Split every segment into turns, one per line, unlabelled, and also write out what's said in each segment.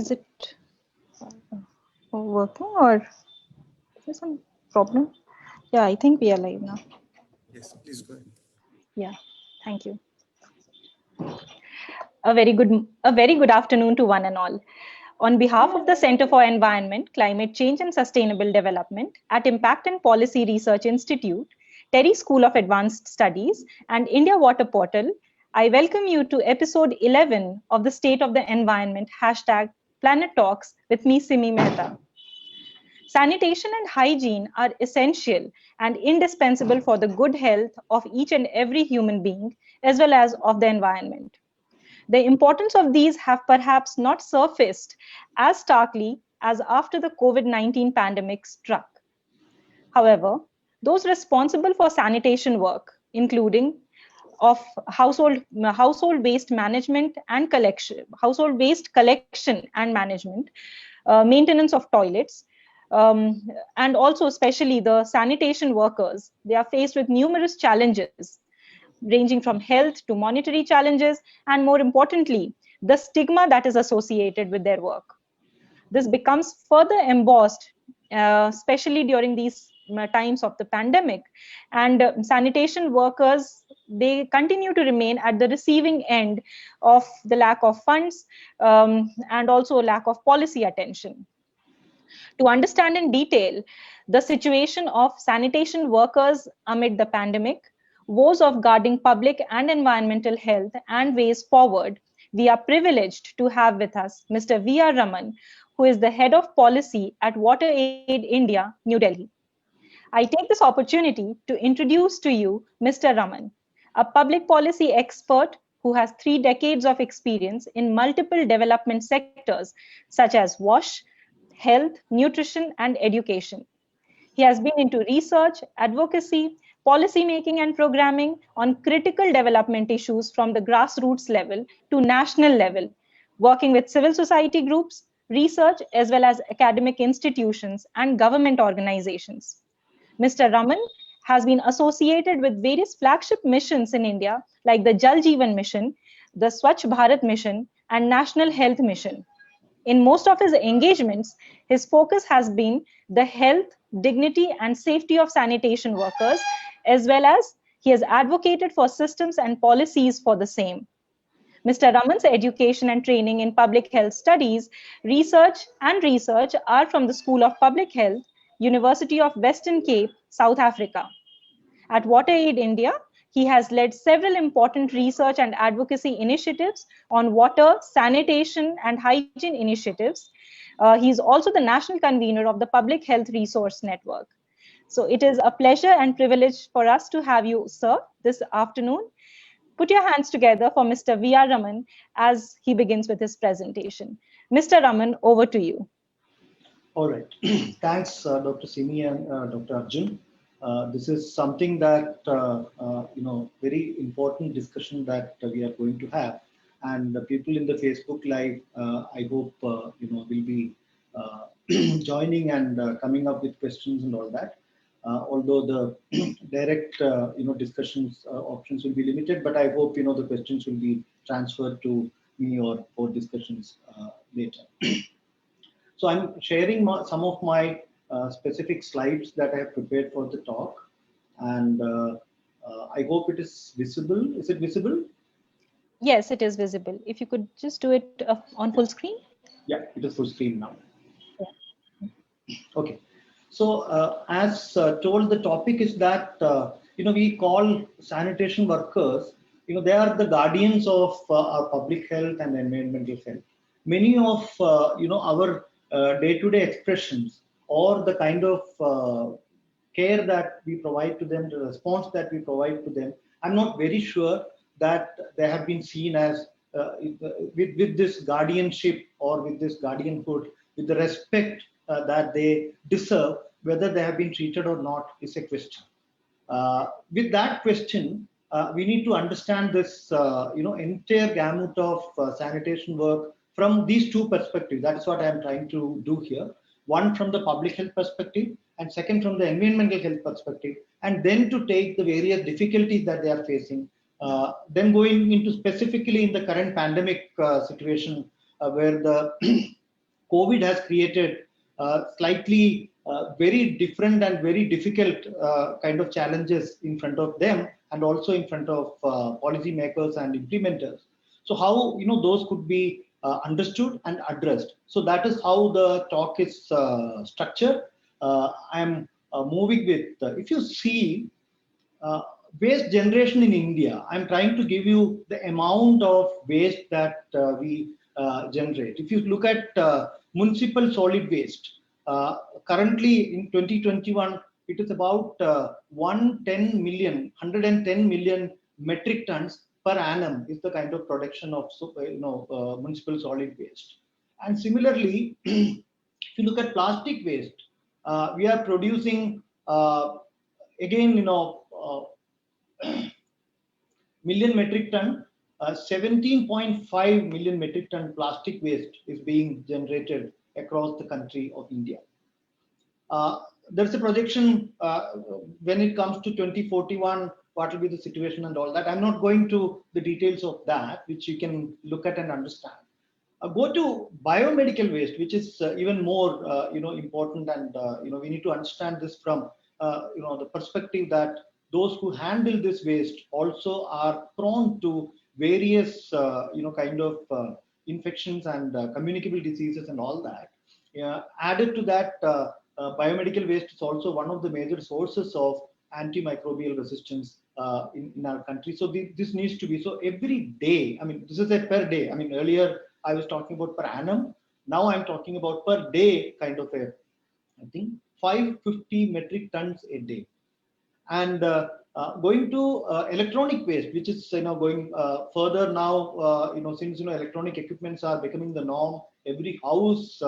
Is it working or is there some problem? Yeah, I think we are live now.
Yes, please go ahead.
Yeah, thank you. A very good afternoon to one and all. On behalf of the Center for Environment, Climate Change and Sustainable Development at Impact and Policy Research Institute, Terry School of Advanced Studies, and India Water Portal, I welcome you to episode 11 of the State of the Environment hashtag Planet Talks with me, Simi Mehta. Sanitation and hygiene are essential and indispensable for the good health of each and every human being, as well as of the environment. The importance of these have perhaps not surfaced as starkly as after the COVID-19 pandemic struck. However, those responsible for sanitation work, including of household waste management and collection, household waste collection and management, maintenance of toilets, and also especially the sanitation workers, they are faced with numerous challenges ranging from health to monetary challenges, and more importantly, the stigma that is associated with their work. This becomes further embossed, especially during these times of the pandemic. And sanitation workers, they continue to remain at the receiving end of the lack of funds and also lack of policy attention. To understand in detail the situation of sanitation workers amid the pandemic, woes of guarding public and environmental health, and ways forward, we are privileged to have with us Mr. V.R. Raman, who is the head of policy at WaterAid India, New Delhi. I take this opportunity to introduce to you Mr. Raman, a public policy expert who has 3 decades of experience in multiple development sectors such as WASH, health, nutrition, and education. He has been into research, advocacy, policy making, and programming on critical development issues from the grassroots level to national level, working with civil society groups, research, as well as academic institutions and government organizations. Mr. Raman has been associated with various flagship missions in India, like the Jal Jeevan Mission, the Swachh Bharat Mission, and National Health Mission. In most of his engagements, his focus has been the health, dignity, and safety of sanitation workers, as well as he has advocated for systems and policies for the same. Mr. Raman's education and training in public health studies, research are from the School of Public Health, University of Western Cape, South Africa. At WaterAid India, he has led several important research and advocacy initiatives on water, sanitation, and hygiene initiatives. He is also the national convener of the Public Health Resource Network. So it is a pleasure and privilege for us to have you, sir, this afternoon. Put your hands together for Mr. V.R. Raman as he begins with his presentation. Mr. Raman, over to you.
All right. Thanks, Dr. Simi and Dr. Arjun. This is something that, very important discussion that we are going to have. And the people in the Facebook Live, I hope, will be joining and coming up with questions and all that. Although the direct, discussions options will be limited, but I hope, the questions will be transferred to me or for discussions later. So I'm sharing some of my specific slides that I have prepared for the talk, and I hope it is visible. Is it visible?
Yes, it is visible. If you could just do it on full screen.
Yeah, it is full screen now.
Yeah.
Okay. So as told, the topic is that, we call sanitation workers, they are the guardians of our public health and environmental health. Many of, our day-to-day expressions or the kind of care that we provide to them, the response that we provide to them, I'm not very sure that they have been seen as with this guardianship or with this guardianhood, with the respect that they deserve, whether they have been treated or not is a question. With that question, we need to understand this, entire gamut of sanitation work from these two perspectives. That is what I am trying to do here. One from the public health perspective, and second from the environmental health perspective, and then to take the various difficulties that they are facing. Then going into specifically in the current pandemic situation, where the COVID has created slightly very different and very difficult kind of challenges in front of them, and also in front of policymakers and implementers. So how those could be understood and addressed. So that is how the talk is structured. I am moving with if you see uh, waste generation in India, I'm trying to give you the amount of waste that we generate. If you look at municipal solid waste, currently in 2021, it is about 110 million metric tons per annum is the kind of production of municipal solid waste. And similarly, if you look at plastic waste, we are producing again million metric ton, 17.5 million metric ton plastic waste is being generated across the country of India. There's a projection when it comes to 2041, what will be the situation and all that. I'm not going to the details of that, which you can look at and understand. Go to biomedical waste, which is even more important, and we need to understand this from the perspective that those who handle this waste also are prone to various kind of infections and communicable diseases and all that. Added to that, biomedical waste is also one of the major sources of antimicrobial resistance in our country. So this needs to be, so every day, I mean, this is a per day. I mean, earlier I was talking about per annum. Now I'm talking about per day kind of a, I think 550 metric tons a day. And going to electronic waste, which is going further now, since electronic equipments are becoming the norm. Every house,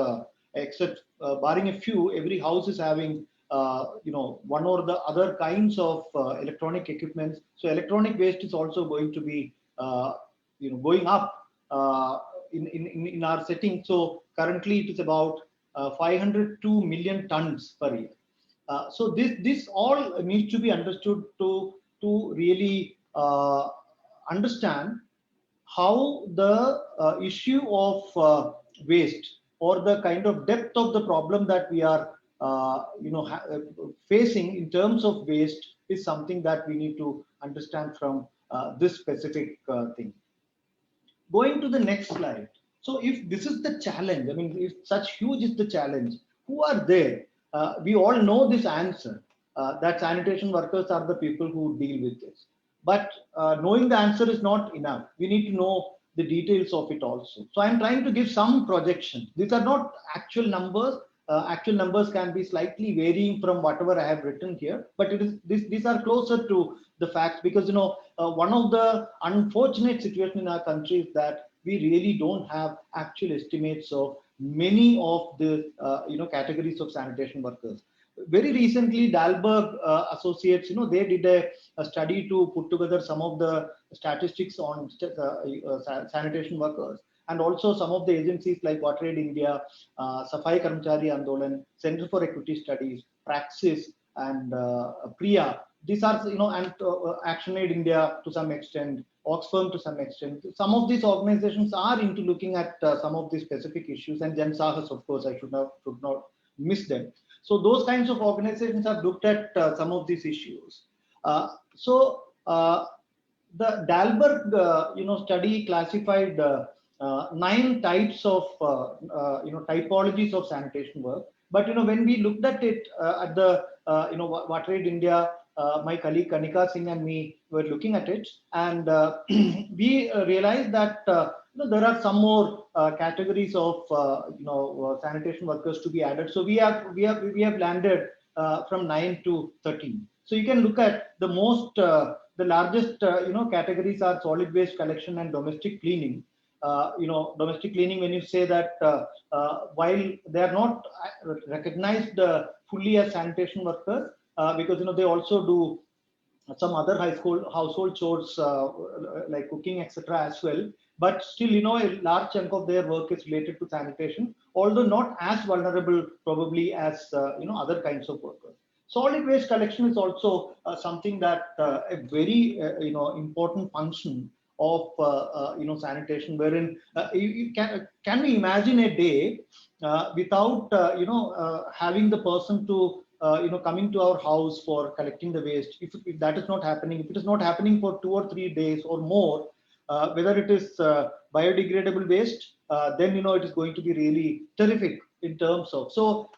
except barring a few, every house is having one or the other kinds of electronic equipments. So electronic waste is also going to be going up in our setting. So currently it is about 502 million tons per year. So this all needs to be understood to really understand how the issue of waste, or the kind of depth of the problem that we are facing in terms of waste, is something that we need to understand from this specific thing. Going to the next slide. So if this is the challenge, I mean, if such huge is the challenge, who are there? We all know this answer, that sanitation workers are the people who deal with this. But knowing the answer is not enough. We need to know the details of it also. So I'm trying to give some projections. These are not actual numbers. Actual numbers can be slightly varying from whatever I have written here, but it is these are closer to the facts, because one of the unfortunate situations in our country is that we really don't have actual estimates of many of the categories of sanitation workers. Very recently, Dalberg Associates, they did a study to put together some of the statistics on sanitation workers, and also some of the agencies like WaterAid India, Safai Karmachari Andolan, Center for Equity Studies, Praxis, and Priya. These are, and ActionAid India to some extent, Oxfam to some extent. Some of these organizations are into looking at some of these specific issues, and Jan Sahas, of course, I should not miss them. So those kinds of organizations have looked at some of these issues. So the Dalberg, study classified 9 types of typologies of sanitation work. But when we looked at it at the WaterAid India, my colleague Kanika Singh and me were looking at it, and we realized that there are some more categories of sanitation workers to be added. So we have landed from 9 to 13. So you can look at the most the largest categories are solid waste collection and domestic cleaning. Domestic cleaning, when you say that while they are not recognized fully as sanitation workers, because they also do some other household chores like cooking, etc. as well. But still, a large chunk of their work is related to sanitation, although not as vulnerable probably as other kinds of workers. Solid waste collection is also something that a very important function of sanitation, wherein you can we imagine a day without having the person to coming to our house for collecting the waste. If that is not happening, if it is not happening for 2 or 3 days or more, whether it is biodegradable waste, then it is going to be really terrific in terms of. So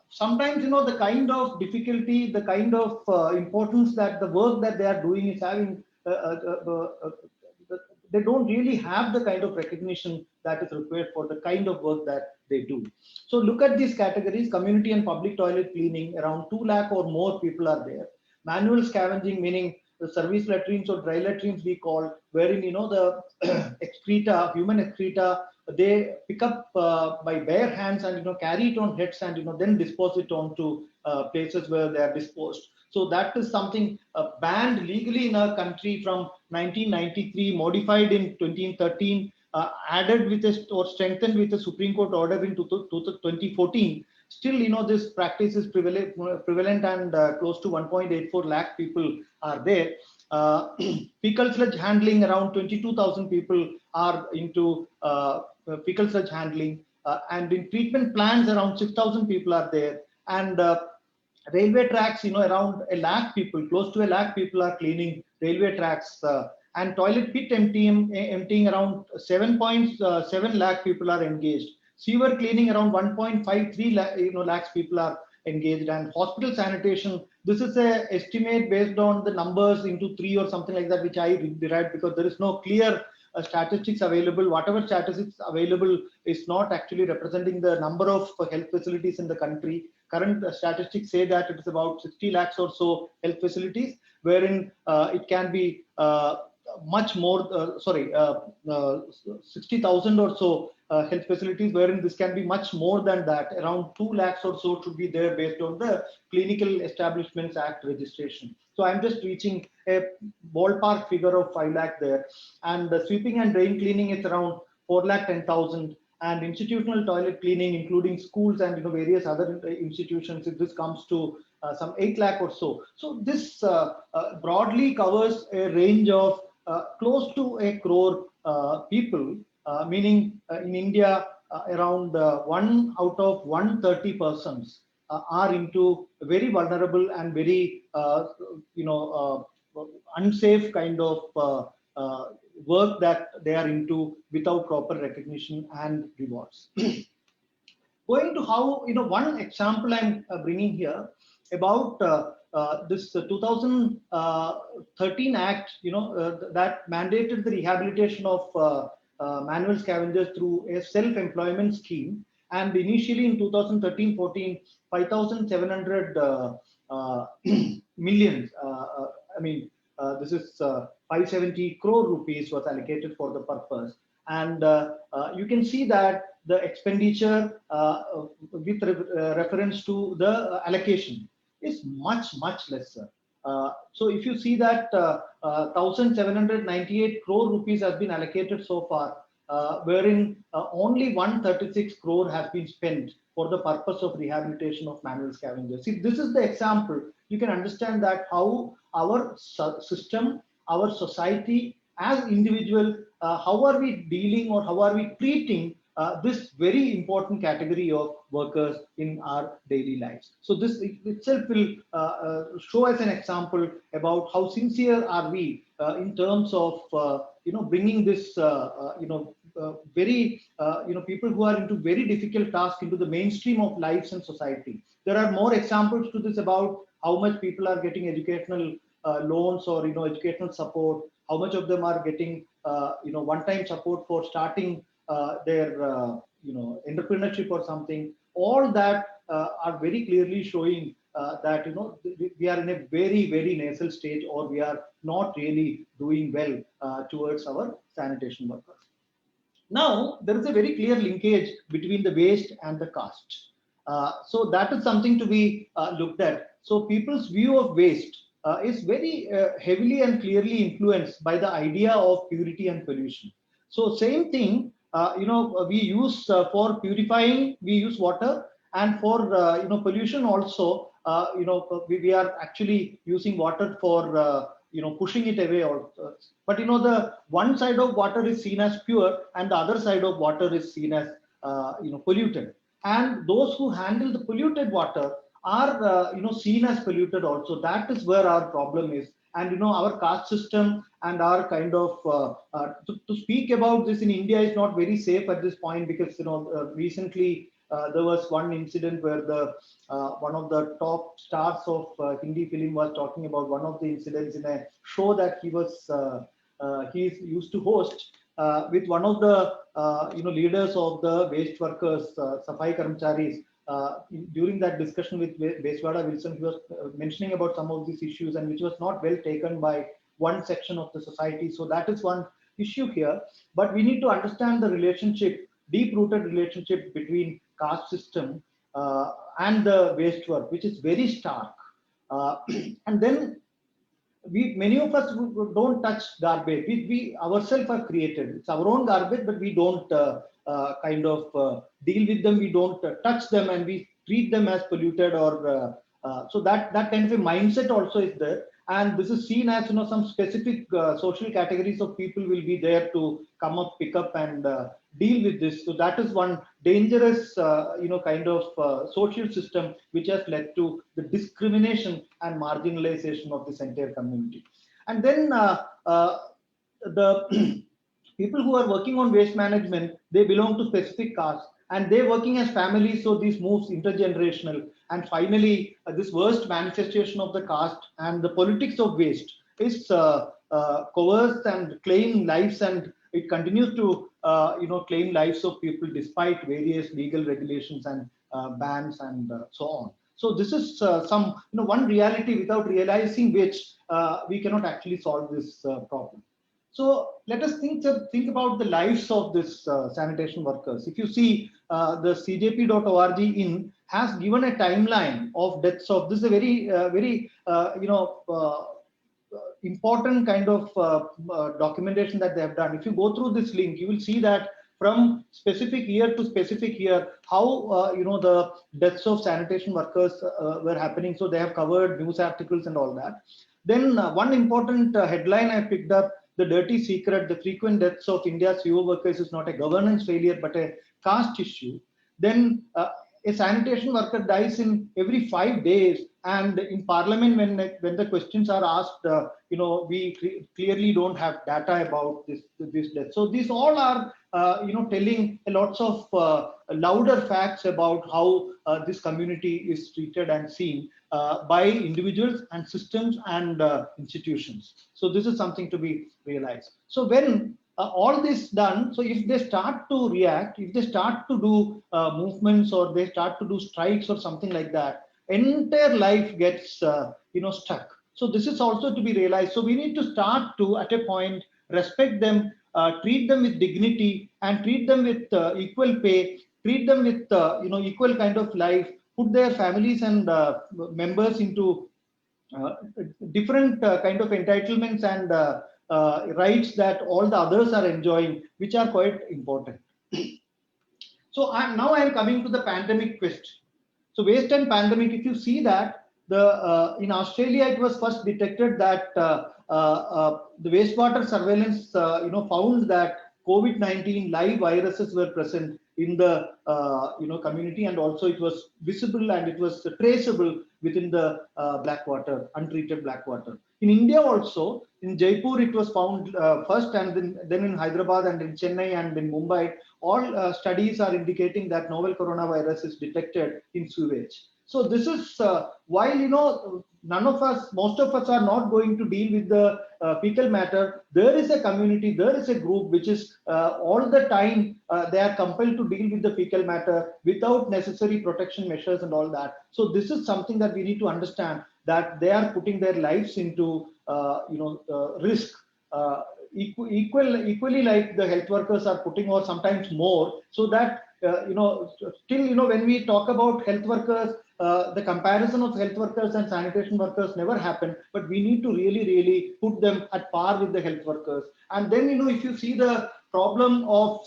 sometimes the kind of difficulty, the kind of importance that the work that they are doing is having, they don't really have the kind of recognition that is required for the kind of work that they do. So look at these categories: community and public toilet cleaning, around 2 lakh or more people are there. Manual scavenging, meaning the service latrines or dry latrines we call, wherein the excreta, human excreta, they pick up by bare hands and carry it on heads and then dispose it onto places where they are disposed. So that is something banned legally in our country from 1993, modified in 2013, added with or strengthened with a Supreme Court order in 2014. Still, this practice is prevalent and close to 1.84 lakh people are there. Fecal sludge handling, around 22,000 people are into fecal sludge handling, and in treatment plants, around 6,000 people are there. And railway tracks, around a lakh people, close to a lakh people are cleaning railway tracks. And toilet pit emptying around 7.7 lakh people are engaged. Sewer cleaning, around 1.53 lakhs people are engaged. And hospital sanitation, this is a estimate based on the numbers into 3 or something like that, which I derived because there is no clear statistics available. Whatever statistics available is not actually representing the number of health facilities in the country. Current statistics say that it is about 60 lakhs or so health facilities, wherein it can be much more, 60,000 or so health facilities, wherein this can be much more than that. Around 2 lakhs or so should be there based on the Clinical Establishments Act registration. So I'm just reaching a ballpark figure of 5 lakh there. And the sweeping and drain cleaning is around 4 lakh 10,000. And institutional toilet cleaning, including schools and various other institutions, if this comes to some 8 lakh or so. So this broadly covers a range of close to a crore people, meaning in India, around 1 out of 130 persons are into very vulnerable and very unsafe kind of work that they are into without proper recognition and rewards. Going to how, one example I'm bringing here about this 2013 Act, that mandated the rehabilitation of manual scavengers through a self-employment scheme. And initially in 2013-14, 5,700 millions, this is 570 crore rupees was allocated for the purpose. And you can see that the expenditure with reference to the allocation is much, much lesser. So if you see that 1,798 crore rupees has been allocated so far, wherein only 136 crore has been spent for the purpose of rehabilitation of manual scavengers. See, this is the example. You can understand that how our system, our society, as individual, how are we dealing or how are we treating this very important category of workers in our daily lives. So this itself will show as an example about how sincere are we in terms of bringing this very people who are into very difficult tasks into the mainstream of lives and society. There are more examples to this about how much people are getting educational loans or educational support, how much of them are getting one-time support for starting their entrepreneurship or something. All that are very clearly showing that we are in a very, very nasal stage, or we are not really doing well towards our sanitation workers. Now there is a very clear linkage between the waste and the cost. So that is something to be looked at. So people's view of waste is very heavily and clearly influenced by the idea of purity and pollution. So same thing, we use for purifying, we use water, and for pollution also, we are actually using water for pushing it away also. But the one side of water is seen as pure and the other side of water is seen as polluted, and those who handle the polluted water are seen as polluted also. That is where our problem is. And our caste system and our kind of to speak about this in India is not very safe at this point, because recently there was one incident where the one of the top stars of Hindi film was talking about one of the incidents in a show that he used to host with one of the leaders of the waste workers, Safai Karmcharis. During that discussion with Beswada Wilson, he was mentioning about some of these issues, and which was not well taken by one section of the society. So that is one issue here. But we need to understand the relationship, deep-rooted relationship between caste system and the waste work, which is very stark. And then many of us don't touch garbage. We ourselves are created. It's our own garbage, but we don't deal with them. We don't touch them, and we treat them as polluted, or so that kind of a mindset also is there. And this is seen as some specific social categories of people will be there to come up, pick up, and deal with this. So that is one dangerous social system which has led to the discrimination and marginalization of this entire community. And then the people who are working on waste management, they belong to specific castes and they're working as families, so this moves intergenerational. And finally, this worst manifestation of the caste and the politics of waste is coerced and claim lives, and it continues to claim lives of people despite various legal regulations and bans and so on. So this is some one reality without realizing which we cannot actually solve this problem. So let us think about the lives of this sanitation workers. If you see the cjp.org in has given a timeline of deaths of this is a very important kind of documentation that they have done. If you go through this link, you will see that from specific year to specific year, how the deaths of sanitation workers were happening. So they have covered news articles and all that. Then one important headline I picked up: the dirty secret, the frequent deaths of India's CO workers is not a governance failure but a caste issue. Then a sanitation worker dies in every 5 days, and in parliament when the questions are asked, we clearly don't have data about this death. So these all are telling lots of louder facts about how this community is treated and seen by individuals and systems and institutions. So this is something to be realized. So when all this done, so if they start to react, if they start to do movements, or they start to do strikes or something like that, entire life gets stuck. So this is also to be realized. So we need to start to, at a point, respect them, treat them with dignity, and treat them with equal pay, treat them with equal kind of life, put their families and members into different kind of entitlements and rights that all the others are enjoying, which are quite important. So now I am coming to the pandemic question. So waste and pandemic, if you see that the in Australia it was first detected that the wastewater surveillance found that COVID-19 live viruses were present in the community, and also it was visible and it was traceable within the black water, untreated black water. In India also, in Jaipur it was found first, and then in Hyderabad and in Chennai and in Mumbai, all studies are indicating that novel coronavirus is detected in sewage. So this is while none of us, most of us are not going to deal with the fecal matter. There is a community, there is a group which is all the time they are compelled to deal with the fecal matter without necessary protection measures and all that. So this is something that we need to understand, that they are putting their lives into risk equally like the health workers are putting, or sometimes more. So that still when we talk about health workers, the comparison of health workers and sanitation workers never happen, but we need to really put them at par with the health workers. And then if you see the problem of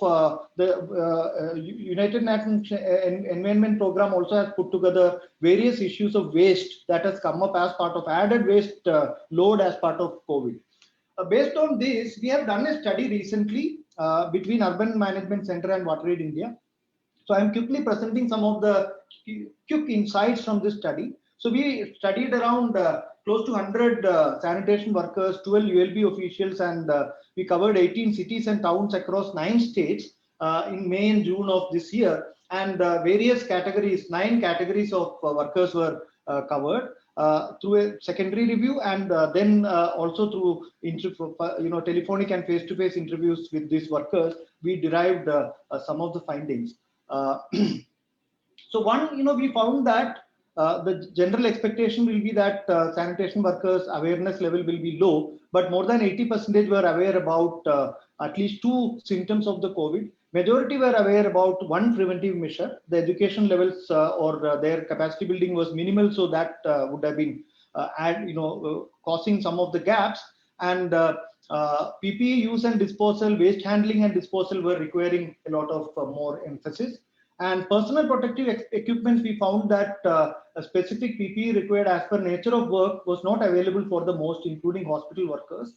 the United Nations Environment Program also has put together various issues of waste that has come up as part of added waste load as part of COVID. Based on this, we have done a study recently between Urban Management Center and WaterAid India. So I'm quickly presenting some of the quick insights from this study. So we studied around close to 100 sanitation workers, 12 ULB officials, and we covered 18 cities and towns across 9 states in May and June of this year. And various categories, 9 categories of workers were covered through a secondary review, and then also through telephonic and face-to-face interviews with these workers. We derived some of the findings. So one, we found that the general expectation will be that sanitation workers awareness level will be low, but more than 80% were aware about at least 2 symptoms of the COVID. Majority were aware about 1 preventive measure. The education levels or their capacity building was minimal, so that would have been causing some of the gaps. And PPE use and disposal, waste handling and disposal were requiring a lot of more emphasis. And personal protective equipment, we found that a specific PPE required as per nature of work was not available for the most, including hospital workers.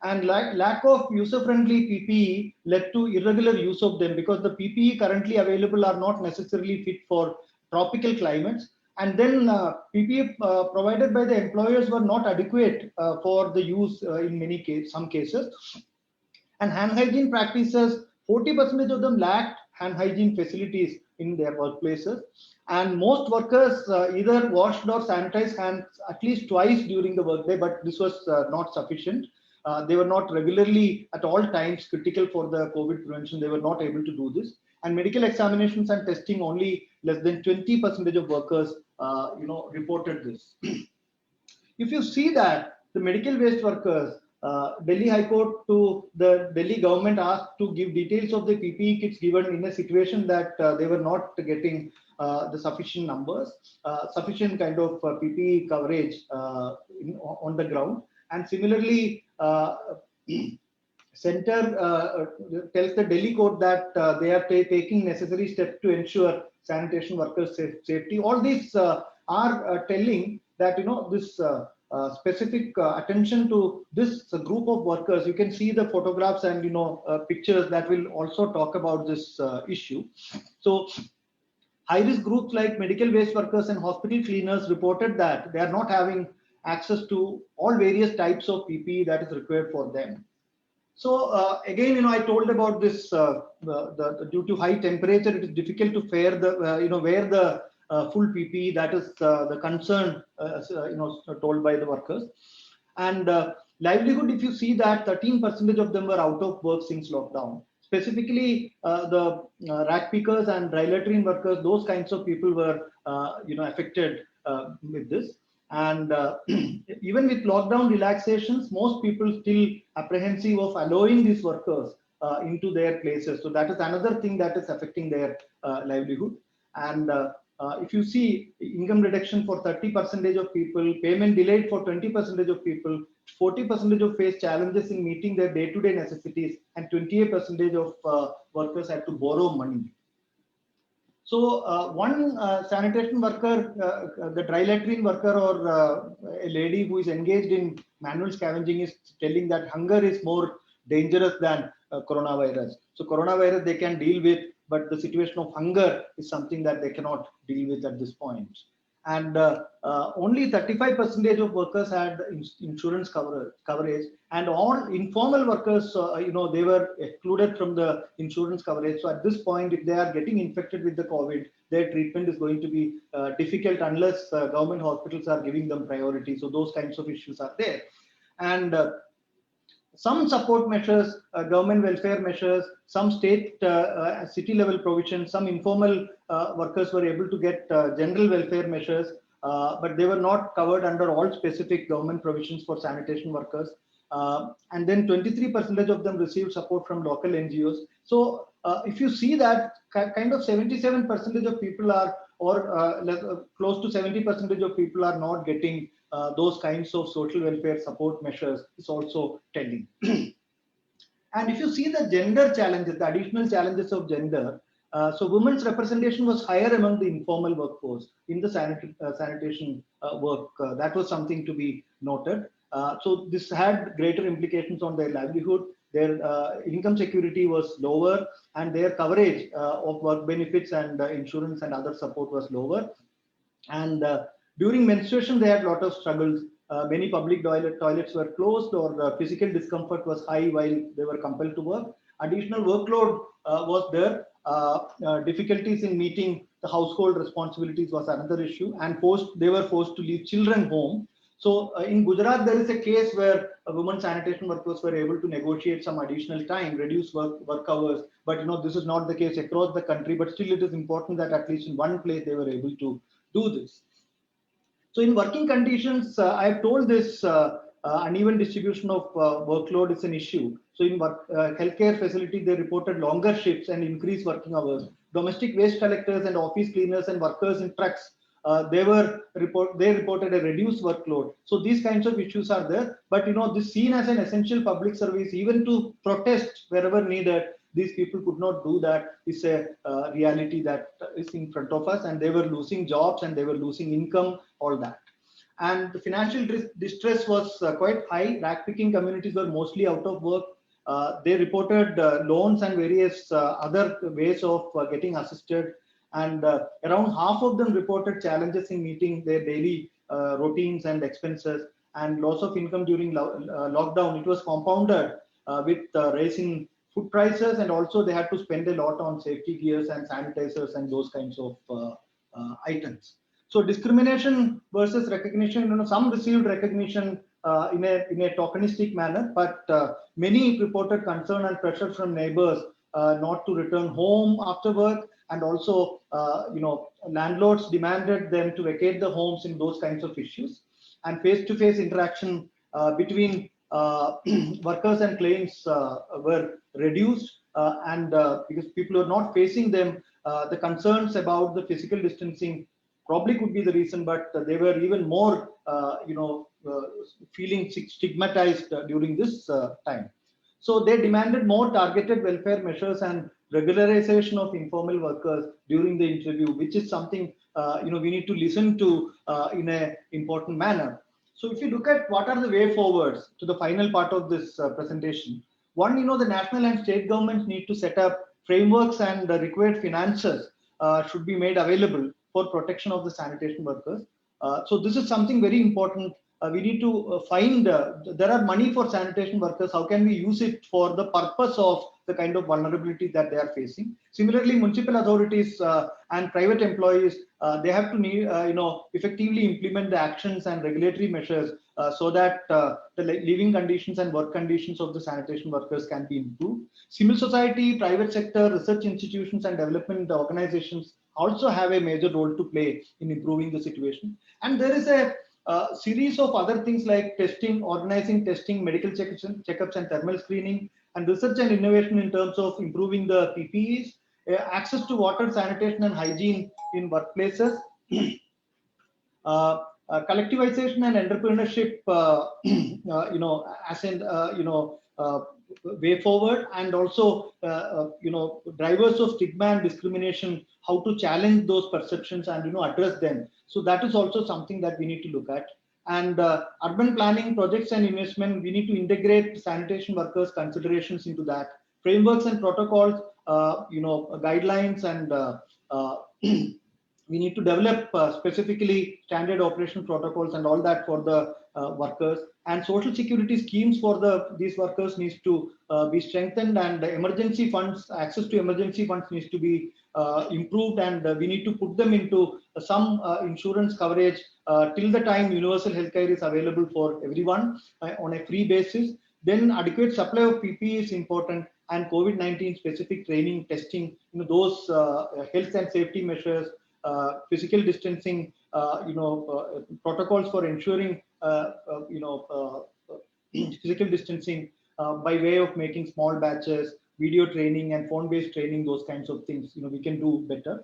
And lack of user-friendly PPE led to irregular use of them, because the PPE currently available are not necessarily fit for tropical climates. And then PPE provided by the employers were not adequate for the use in some cases. And hand hygiene practices, 40% of them lacked hand hygiene facilities in their workplaces. And most workers either washed or sanitized hands at least twice during the workday, but this was not sufficient. They were not regularly at all times critical for the COVID prevention. They were not able to do this. And medical examinations and testing, only less than 20% of workers reported this. If you see that the medical waste workers, Delhi High Court to the Delhi government asked to give details of the PPE kits given in a situation that they were not getting the sufficient numbers, sufficient kind of PPE coverage on the ground. And similarly, center tells the Delhi court that they are taking necessary steps to ensure sanitation workers' safety. All these are telling that this specific attention to this group of workers. You can see the photographs and pictures that will also talk about this issue. So high-risk groups like medical waste workers and hospital cleaners reported that they are not having access to all various types of PPE that is required for them. So again, I told about this. Due to high temperature, it is difficult to wear the full PPE. That is the concern, told by the workers. And livelihood, if you see that 13% of them were out of work since lockdown. Specifically, the rat pickers and dry latrine workers, those kinds of people were, affected with this. And even with lockdown relaxations, most people still apprehensive of allowing these workers into their places. So that is another thing that is affecting their livelihood. And if you see income reduction for 30% of people, payment delayed for 20% of people, 40% of face challenges in meeting their day-to-day necessities, and 28% of workers had to borrow money. So one sanitation worker, the dry latrine worker, or a lady who is engaged in manual scavenging, is telling that hunger is more dangerous than coronavirus. So coronavirus they can deal with, but the situation of hunger is something that they cannot deal with at this point. And only 35% of workers had insurance coverage, and all informal workers, they were excluded from the insurance coverage. So at this point, if they are getting infected with the COVID, their treatment is going to be difficult unless government hospitals are giving them priority. So those kinds of issues are there. And some support measures, government welfare measures, some state city level provisions, some informal workers were able to get general welfare measures, but they were not covered under all specific government provisions for sanitation workers. And then 23% of them received support from local NGOs. So if you see that kind of 77% of people are, or close to 70% of people are not getting those kinds of social welfare support measures, is also telling. And if you see the gender challenges, the additional challenges of gender, so women's representation was higher among the informal workforce in the sanitation work. That was something to be noted. So this had greater implications on their livelihood. Their income security was lower, and their coverage of work benefits and insurance and other support was lower. And during menstruation, they had a lot of struggles. Many public toilets were closed, or physical discomfort was high while they were compelled to work. Additional workload was there. Difficulties in meeting the household responsibilities was another issue, and they were forced to leave children home. So in Gujarat, there is a case where women sanitation workers were able to negotiate some additional time, reduce work hours. But this is not the case across the country. But still, it is important that at least in one place they were able to do this. So in working conditions, I have told this uneven distribution of workload is an issue. So in healthcare facility, they reported longer shifts and increased working hours. Domestic waste collectors and office cleaners and workers in trucks, they reported a reduced workload. So these kinds of issues are there. But this seen as an essential public service, even to protest wherever needed, these people could not do that. Is a reality that is in front of us, and they were losing jobs and they were losing income, all that. And the financial distress was quite high. Rag-picking communities were mostly out of work. They reported loans and various other ways of getting assisted. And around half of them reported challenges in meeting their daily routines and expenses, and loss of income during lockdown. It was compounded with raising food prices, and also they had to spend a lot on safety gears and sanitizers and those kinds of items. So discrimination versus recognition, some received recognition in a tokenistic manner, but many reported concern and pressure from neighbors not to return home after work, and also landlords demanded them to vacate the homes in those kinds of issues. And face-to-face interaction between workers and clients were reduced, and because people are not facing them, the concerns about the physical distancing probably could be the reason, but they were even more feeling stigmatized during this time. So they demanded more targeted welfare measures and regularization of informal workers during the interview, which is something we need to listen to in an important manner. So if you look at what are the way forwards to the final part of this presentation, one, the national and state governments need to set up frameworks, and required finances should be made available for protection of the sanitation workers. So this is something very important. We need to find, there are money for sanitation workers. How can we use it for the purpose of the kind of vulnerability that they are facing? Similarly, municipal authorities and private employees, they have to effectively implement the actions and regulatory measures so that the living conditions and work conditions of the sanitation workers can be improved. Civil society, private sector, research institutions, and development organizations also have a major role to play in improving the situation. And there is a series of other things like testing, organizing testing, medical checkups and thermal screening, and research and innovation in terms of improving the PPEs, access to water, sanitation and hygiene in workplaces, collectivization and entrepreneurship, as in, way forward, and also, drivers of stigma and discrimination, how to challenge those perceptions and, address them. So that is also something that we need to look at. And urban planning projects and investment, we need to integrate sanitation workers considerations into that. Frameworks and protocols, guidelines, and we need to develop specifically standard operation protocols and all that for the workers. And social security schemes for these workers needs to be strengthened, and emergency funds, access to emergency funds needs to be improved, and we need to put them into some insurance coverage till the time universal healthcare is available for everyone on a free basis. Then adequate supply of PPE is important, and COVID-19 specific training, testing, those health and safety measures, physical distancing, protocols for ensuring, physical distancing by way of making small batches, video training and phone-based training, those kinds of things, we can do better.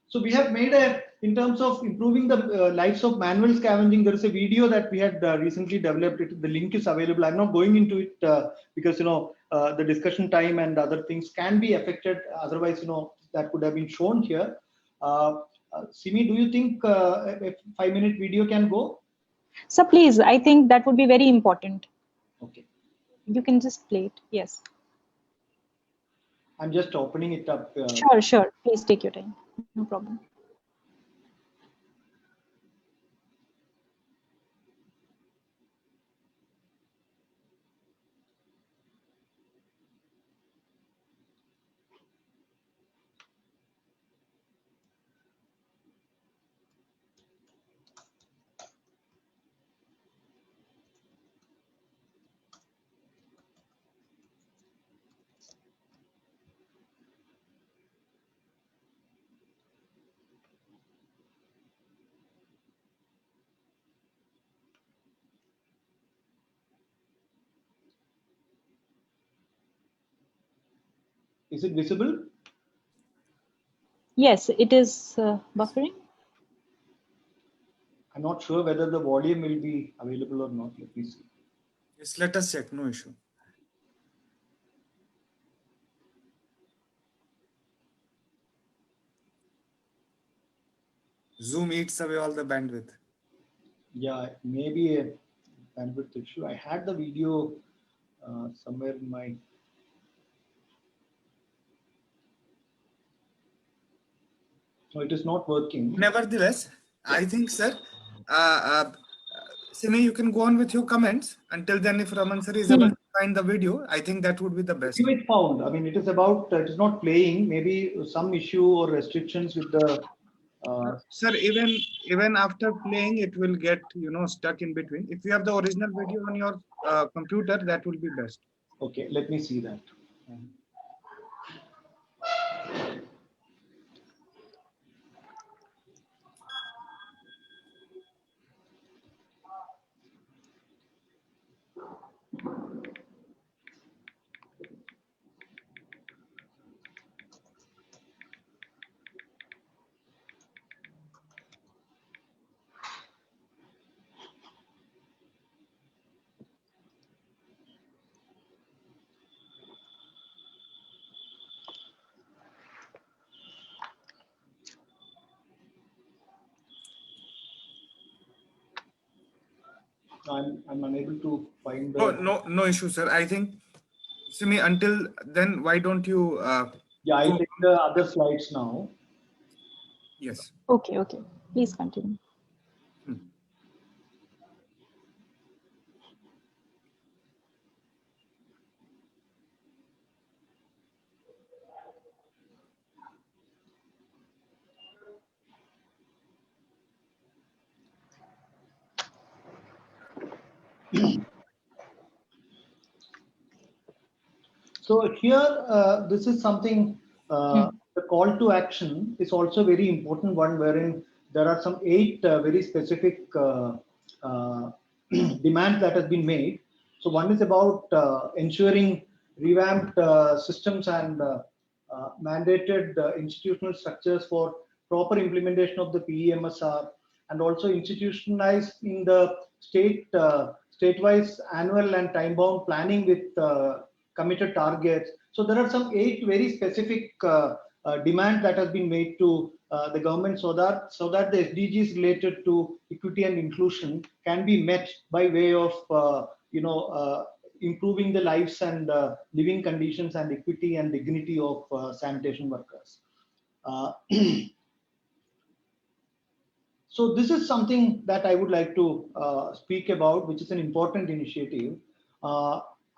So we have made in terms of improving the lives of manual scavenging, there is a video that we had recently developed. The link is available. I'm not going into it because, the discussion time and other things can be affected. Otherwise, that could have been shown here. Simi, do you think a 5-minute video can go?
So please, I think that would be very important.
Okay.
You can just play it. Yes.
I'm just opening it up.
Sure. Please take your time. No problem.
Is it visible?
Yes, it is buffering.
I'm not sure whether the volume will be available or not. Let me see.
Yes, let us check. No issue. Zoom eats away all the bandwidth.
Yeah, maybe a bandwidth issue. I had the video somewhere in my. So it is not working.
Nevertheless, I think, sir, Simi, you can go on with your comments. Until then, if Raman sir is able to find the video, I think that would be the best.
Video is found. I mean, it is about. It is not playing. Maybe some issue or restrictions with the.
Sir, even after playing, it will get stuck in between. If you have the original video on your computer, that will be best.
Okay, let me see that. I'm unable to find the.
No issue, sir. I think, Simi, until then, why don't you?
Yeah, I'll take the other slides now.
Yes.
Okay. Please continue.
So here, this is something, the call to action is also very important one, wherein there are some 8 very specific demands that has been made. So one is about ensuring revamped systems and mandated institutional structures for proper implementation of the PEMSR, and also institutionalized in the state-wise annual and time-bound planning with committed targets. So there are some 8 very specific demands that has been made to the government so that the SDGs related to equity and inclusion can be met by way of improving the lives and living conditions and equity and dignity of sanitation workers. So this is something that I would like to speak about, which is an important initiative.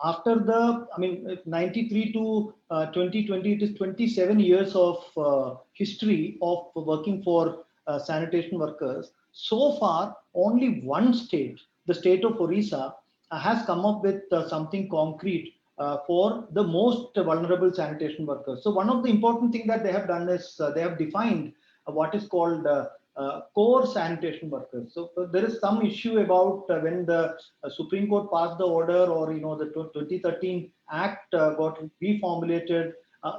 After 93 to 2020, it is 27 years of history of working for sanitation workers. So far, only one state, the state of Orissa, has come up with something concrete for the most vulnerable sanitation workers. So one of the important things that they have done is they have defined what is called core sanitation workers. So there is some issue about when the Supreme Court passed the order, or the 2013 Act got reformulated.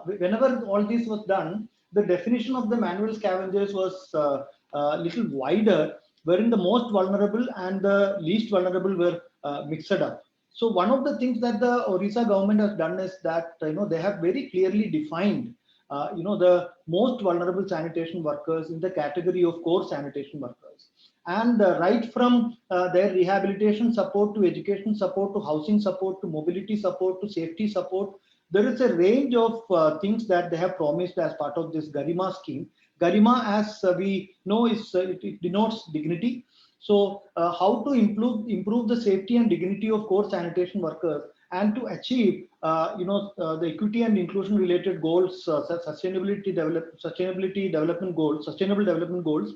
Whenever all this was done, the definition of the manual scavengers was a little wider, wherein the most vulnerable and the least vulnerable were mixed up. So one of the things that the Orissa government has done is that they have very clearly defined the most vulnerable sanitation workers in the category of core sanitation workers, and right from their rehabilitation support to education support to housing support to mobility support to safety support, there is a range of things that they have promised as part of this Garima scheme. Garima, as we know, it denotes dignity. So how to improve the safety and dignity of core sanitation workers, and to achieve the equity and inclusion related goals, sustainable development goals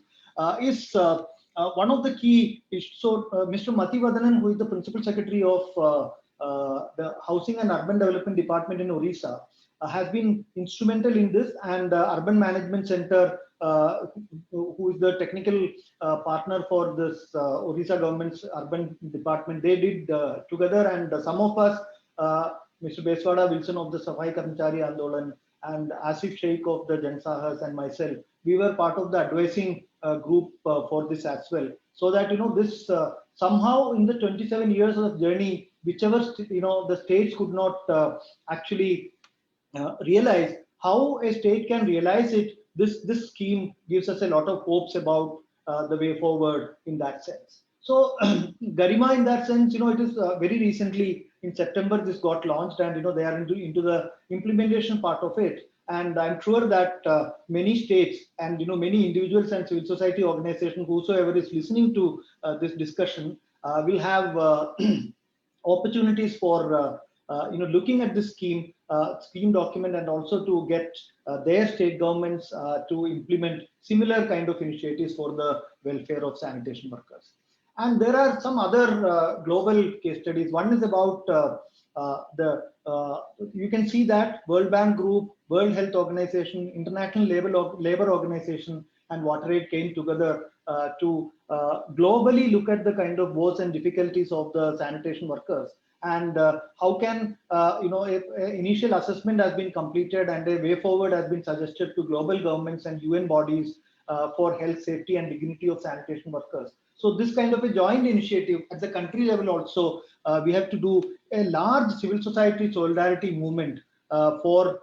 is one of the key issues. So Mr. Mati Vadanan, who is the principal secretary of the Housing and Urban Development Department in Orissa, has been instrumental in this, and Urban Management Center, who is the technical partner for this Orissa government's urban department, they did together, and some of us, Mr. Beswada Wilson of the Safai Karmachari Andolan and Asif Sheikh of the Jansahas and myself, we were part of the advising group for this as well, so that this somehow in the 27 years of journey, whichever the states could not actually realize how a state can realize it, this scheme gives us a lot of hopes about the way forward in that sense. So Garima, in that sense, it is very recently in September this got launched, and they are into the implementation part of it. And I'm sure that many states and many individuals and civil society organizations, whosoever is listening to this discussion, will have opportunities for looking at this scheme document, and also to get their state governments to implement similar kind of initiatives for the welfare of sanitation workers. And there are some other global case studies. One is about you can see that World Bank Group, World Health Organization, International Labor Organization, and WaterAid came together to globally look at the kind of woes and difficulties of the sanitation workers, and how can initial assessment has been completed, and a way forward has been suggested to global governments and UN bodies for health, safety, and dignity of sanitation workers. So this kind of a joint initiative at the country level also, we have to do a large civil society solidarity movement for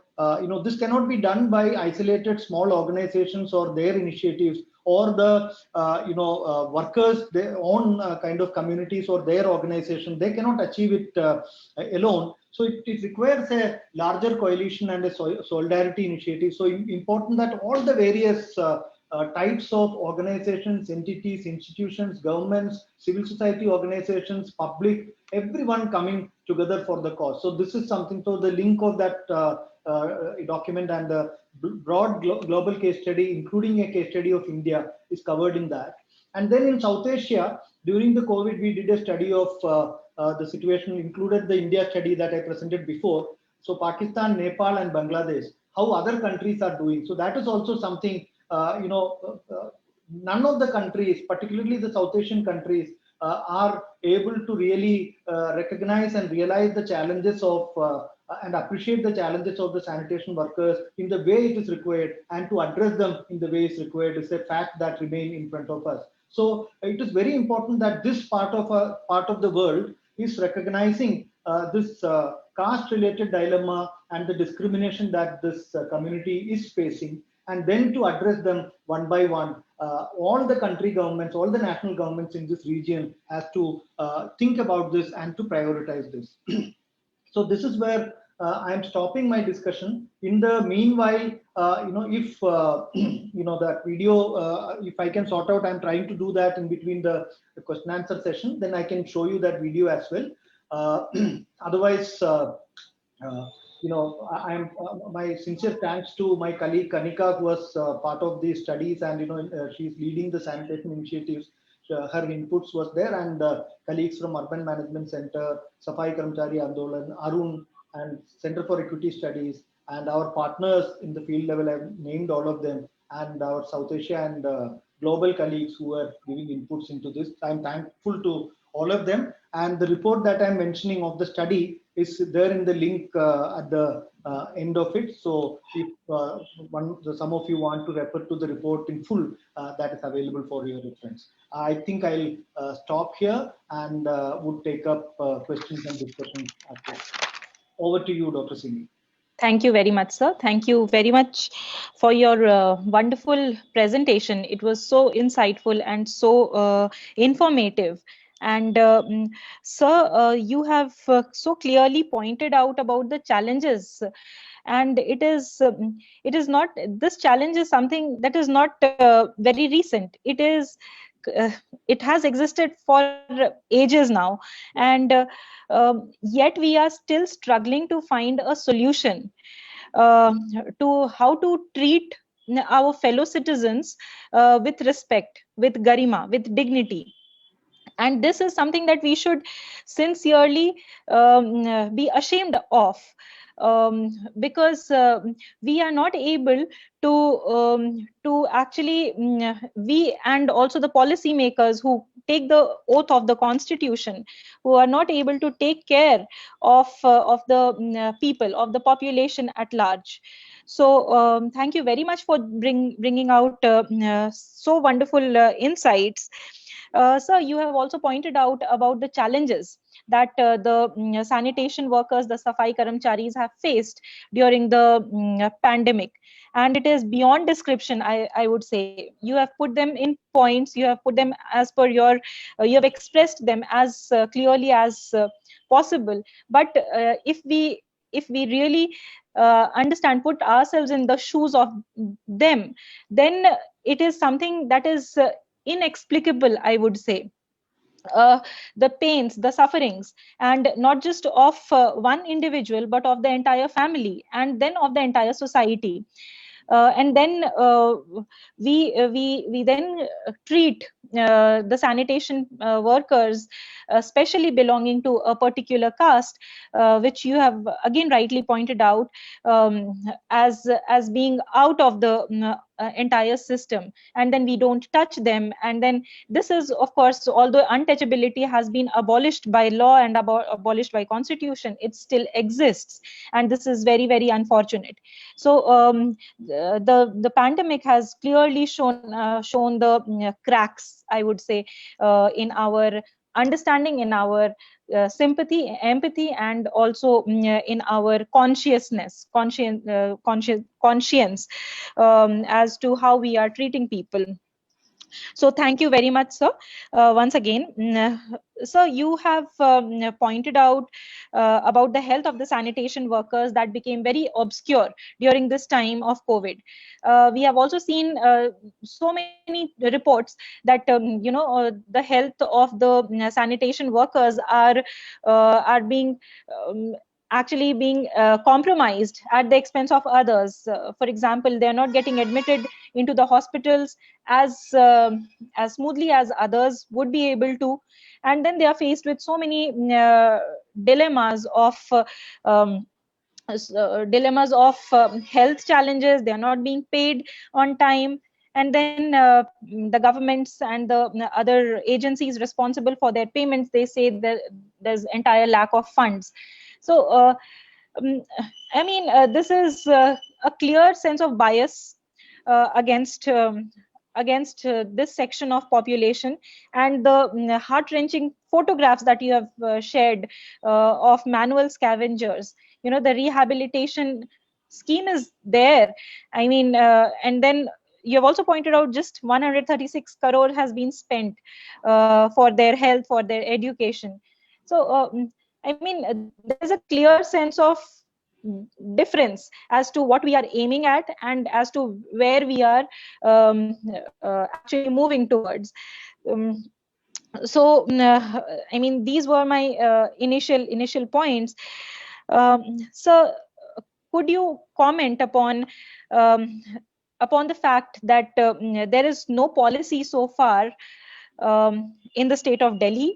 this cannot be done by isolated small organizations or their initiatives, or the workers, their own kind of communities or their organization. They cannot achieve it alone. So it requires a larger coalition and a solidarity initiative. So important that all the various types of organizations, entities, institutions, governments, civil society organizations, public, everyone coming together for the cause. So this is something. So the link of that document and the broad global case study, including a case study of India, is covered in that. And then in South Asia, during the COVID, we did a study of the situation, included the India study that I presented before. So Pakistan, Nepal, and Bangladesh, how other countries are doing. So that is also something, none of the countries, particularly the South Asian countries, are able to really recognize and realize the challenges of and appreciate the challenges of the sanitation workers in the way it is required, and to address them in the way it's required is a fact that remain in front of us. So it is very important that this part of the world is recognizing this caste-related dilemma and the discrimination that this community is facing, and then to address them one by one. All the country governments, all the national governments in this region have to think about this and to prioritize this. So this is where I am stopping my discussion. In the meanwhile, if that video, if I can sort out, I'm trying to do that in between the question answer session, then I can show you that video as well. Otherwise, I am my sincere thanks to my colleague Kanika, who was part of these studies, and she's leading the sanitation initiatives. Her inputs was there, and colleagues from Urban Management Center, Safai Karmachari Andolan, Arun, and Center for Equity Studies, and our partners in the field level. I've named all of them, and our South Asia and global colleagues who are giving inputs into this. I'm thankful to all of them. And the report that I'm mentioning of the study is there in the link at the end of it. So if some of you want to refer to the report in full, that is available for your reference. I think I'll stop here and would take up questions and discussions after. Over to you, Dr. Singh.
Thank you very much, sir. Thank you very much for your wonderful presentation. It was so insightful and so informative. And sir, you have so clearly pointed out about the challenges, and it is not, this challenge is something that is not very recent. It has existed for ages now, and yet we are still struggling to find a solution to how to treat our fellow citizens with respect, with garima, with dignity. And this is something that we should sincerely be ashamed of, because we are not able to actually, we and also the policymakers who take the oath of the constitution, who are not able to take care of the people, of the population at large. So thank you very much for bringing out so wonderful insights. Sir, you have also pointed out about the challenges that the sanitation workers, the Safai Karamcharis have faced during the pandemic. And it is beyond description, I would say. You have put them in points, you have put them as per your, you have expressed them as clearly as possible. But if we really understand, put ourselves in the shoes of them, then it is something that is inexplicable, I would say. The pains, the sufferings, and not just of one individual, but of the entire family, and then of the entire society. And then we then treat the sanitation workers, especially belonging to a particular caste, which you have again rightly pointed out, as being out of the entire system, and then we don't touch them. And then this is, of course, although untouchability has been abolished by law and abolished by constitution, it still exists, and this is very, very unfortunate. So the pandemic has clearly shown the cracks, I would say, in our understanding, in our sympathy, empathy, and also in our conscience, as to how we are treating people. So thank you very much, sir. Once again, sir, you have pointed out about the health of the sanitation workers that became very obscure during this time of COVID. We have also seen so many reports that the health of the sanitation workers are being actually being compromised at the expense of others. For example, they are not getting admitted into the hospitals as smoothly as others would be able to, and then they are faced with so many dilemmas of health challenges. They are not being paid on time, and then the governments and the other agencies responsible for their payments, they say that there's entire lack of funds. So I mean, this is a clear sense of bias against this section of population, and the heart-wrenching photographs that you have shared of manual scavengers. The rehabilitation scheme is there. I mean, and then you have also pointed out just 136 crore has been spent for their health, for their education. So I mean, there's a clear sense of difference as to what we are aiming at and as to where we are actually moving towards. So I mean, these were my initial points. So could you comment upon the fact that there is no policy so far in the state of Delhi,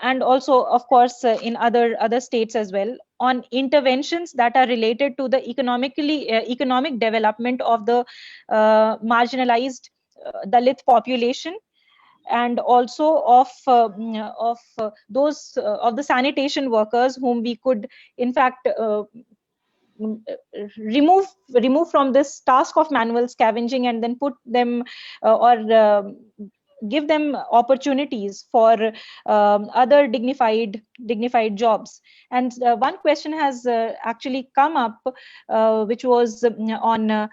and also, of course, in other states as well, on interventions that are related to the economic development of the marginalized Dalit population, and also of those of the sanitation workers whom we could in fact remove from this task of manual scavenging, and then put them or give them opportunities for other dignified jobs. And one question has actually come up, which was on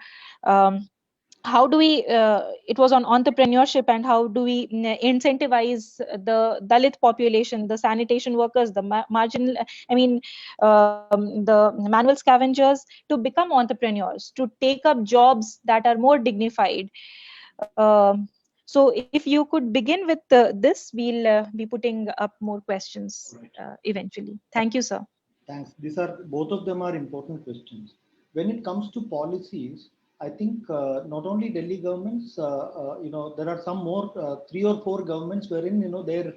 how do we it was on entrepreneurship, and how do we incentivize the Dalit population, the sanitation workers, the marginal, I mean the manual scavengers, to become entrepreneurs, to take up jobs that are more dignified. So if you could begin with this, we'll be putting up more questions eventually. Thank you, sir.
Thanks. These are, both of them are important questions. When it comes to policies, I think not only Delhi governments, there are some more 3 or 4 governments wherein their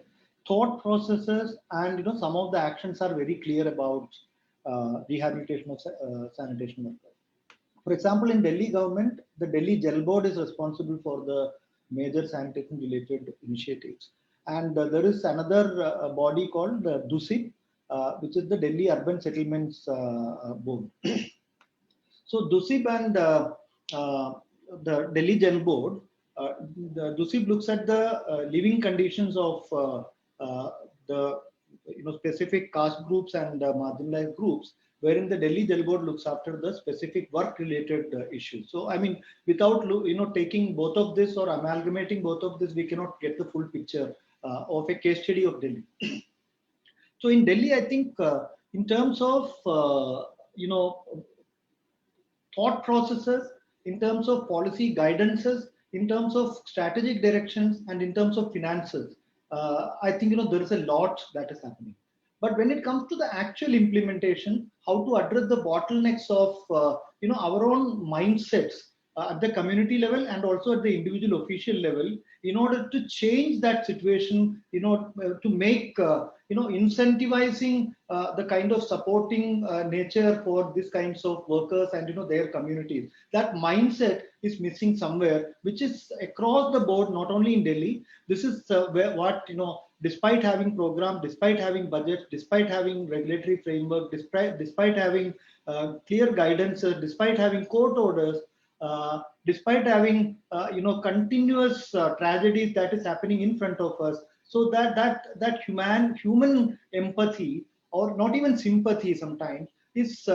thought processes and some of the actions are very clear about rehabilitation of sanitation workers. For example, in Delhi government, the Delhi Gel Board is responsible for the major sanitation related initiatives, and there is another body called DUSIP, which is the Delhi Urban Settlements Board. So DUSIP and the Delhi Gel Board, the DUSIP looks at the living conditions of the specific caste groups and marginalized groups, wherein the Delhi Gel Board looks after the specific work-related issues. So, I mean, without taking both of this or amalgamating both of this, we cannot get the full picture of a case study of Delhi. So in Delhi, I think in terms of thought processes, in terms of policy guidances, in terms of strategic directions, and in terms of finances, I think there is a lot that is happening. But when it comes to the actual implementation, how to address the bottlenecks of our own mindsets at the community level and also at the individual official level, in order to change that situation, to make incentivizing the kind of supporting nature for these kinds of workers and their communities. That mindset is missing somewhere, which is across the board, not only in Delhi. This is what despite having programs, despite having budgets, despite having regulatory framework, despite having clear guidance, despite having court orders, despite having continuous tragedies that is happening in front of us, so that human empathy, or not even sympathy sometimes, is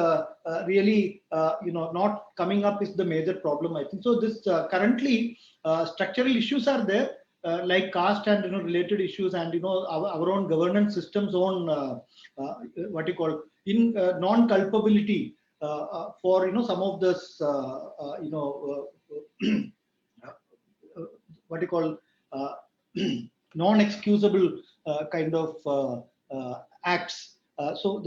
really not coming up, is the major problem, I think. So this currently structural issues are there, like caste and related issues, and our own governance system's own what you call non-culpability for some of this what you call non-excusable kind of acts. So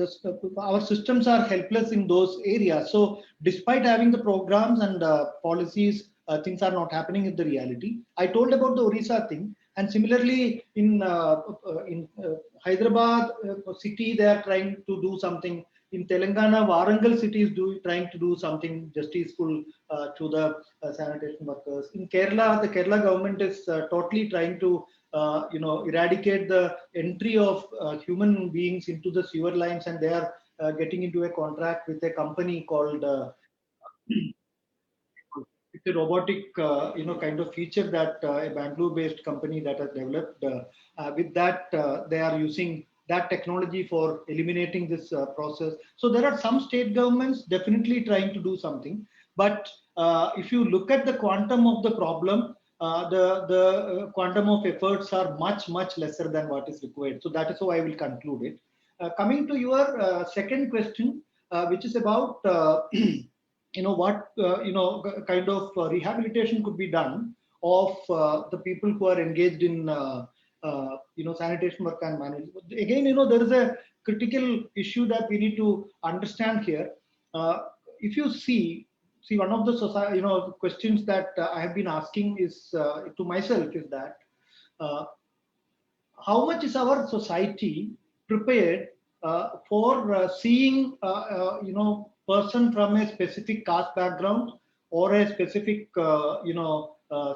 our systems are helpless in those areas. So despite having the programs and policies, things are not happening in the reality. I told about the Orissa thing, and similarly in Hyderabad city, they are trying to do something. In Telangana, Warangal city is trying to do something justiciable to the sanitation workers. In Kerala, the Kerala government is totally trying to eradicate the entry of human beings into the sewer lines, and they are getting into a contract with a company called it's a robotic kind of feature that a Bangalore-based company that has developed. With that, they are using that technology for eliminating this process. So there are some state governments definitely trying to do something, but if you look at the quantum of the problem, the quantum of efforts are much lesser than what is required. So that is how I will conclude it. Coming to your second question, which is about what kind of rehabilitation could be done of the people who are engaged in sanitation work and management. Again, there is a critical issue that we need to understand here. If you see one of the questions that I have been asking is to myself is that how much is our society prepared for seeing person from a specific caste background or a specific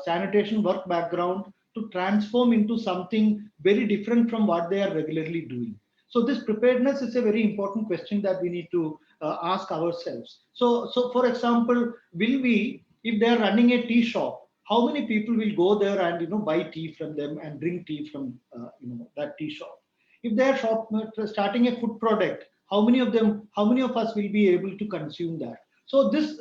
sanitation work background to transform into something very different from what they are regularly doing. So this preparedness is a very important question that we need to ask ourselves. So for example, will we, if they are running a tea shop, how many people will go there and buy tea from them and drink tea from that tea shop? If they are starting a food product, how many of them, how many of us will be able to consume that? So this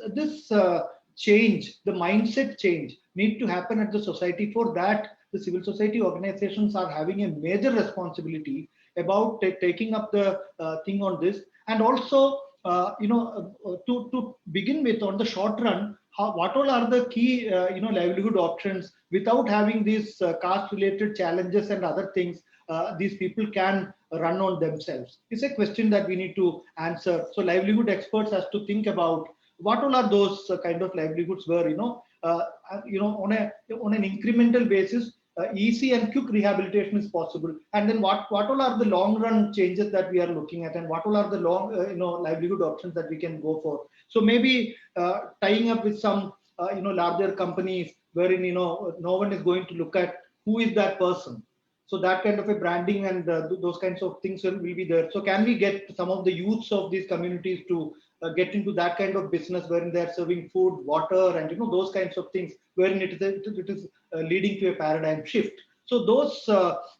change, the mindset change, need to happen at the society. For that, the civil society organizations are having a major responsibility about taking up the thing on this. And also to begin with, on the short run, what all are the key livelihood options without having these caste related challenges and other things these people can run on themselves? It's a question that we need to answer. So livelihood experts has to think about what all are those kind of livelihoods where on an incremental basis easy and quick rehabilitation is possible, and then what all are the long run changes that we are looking at, and what all are the long livelihood options that we can go for. So maybe tying up with some larger companies wherein no one is going to look at who is that person. So that kind of a branding and those kinds of things will be there. So can we get some of the youths of these communities to get into that kind of business wherein they are serving food, water, and those kinds of things, wherein it is leading to a paradigm shift. So those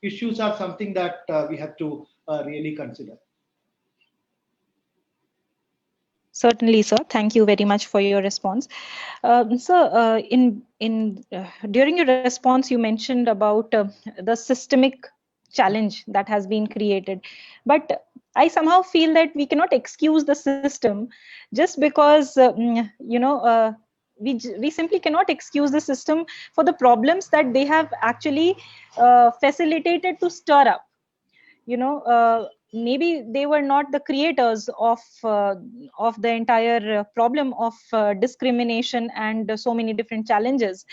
issues are something that we have to really consider.
Certainly, sir. Thank you very much for your response. Sir, during your response, you mentioned about the systemic challenge that has been created, but I somehow feel that we cannot excuse the system just because we simply cannot excuse the system for the problems that they have actually facilitated to stir up. Maybe they were not the creators of the entire problem of discrimination and so many different challenges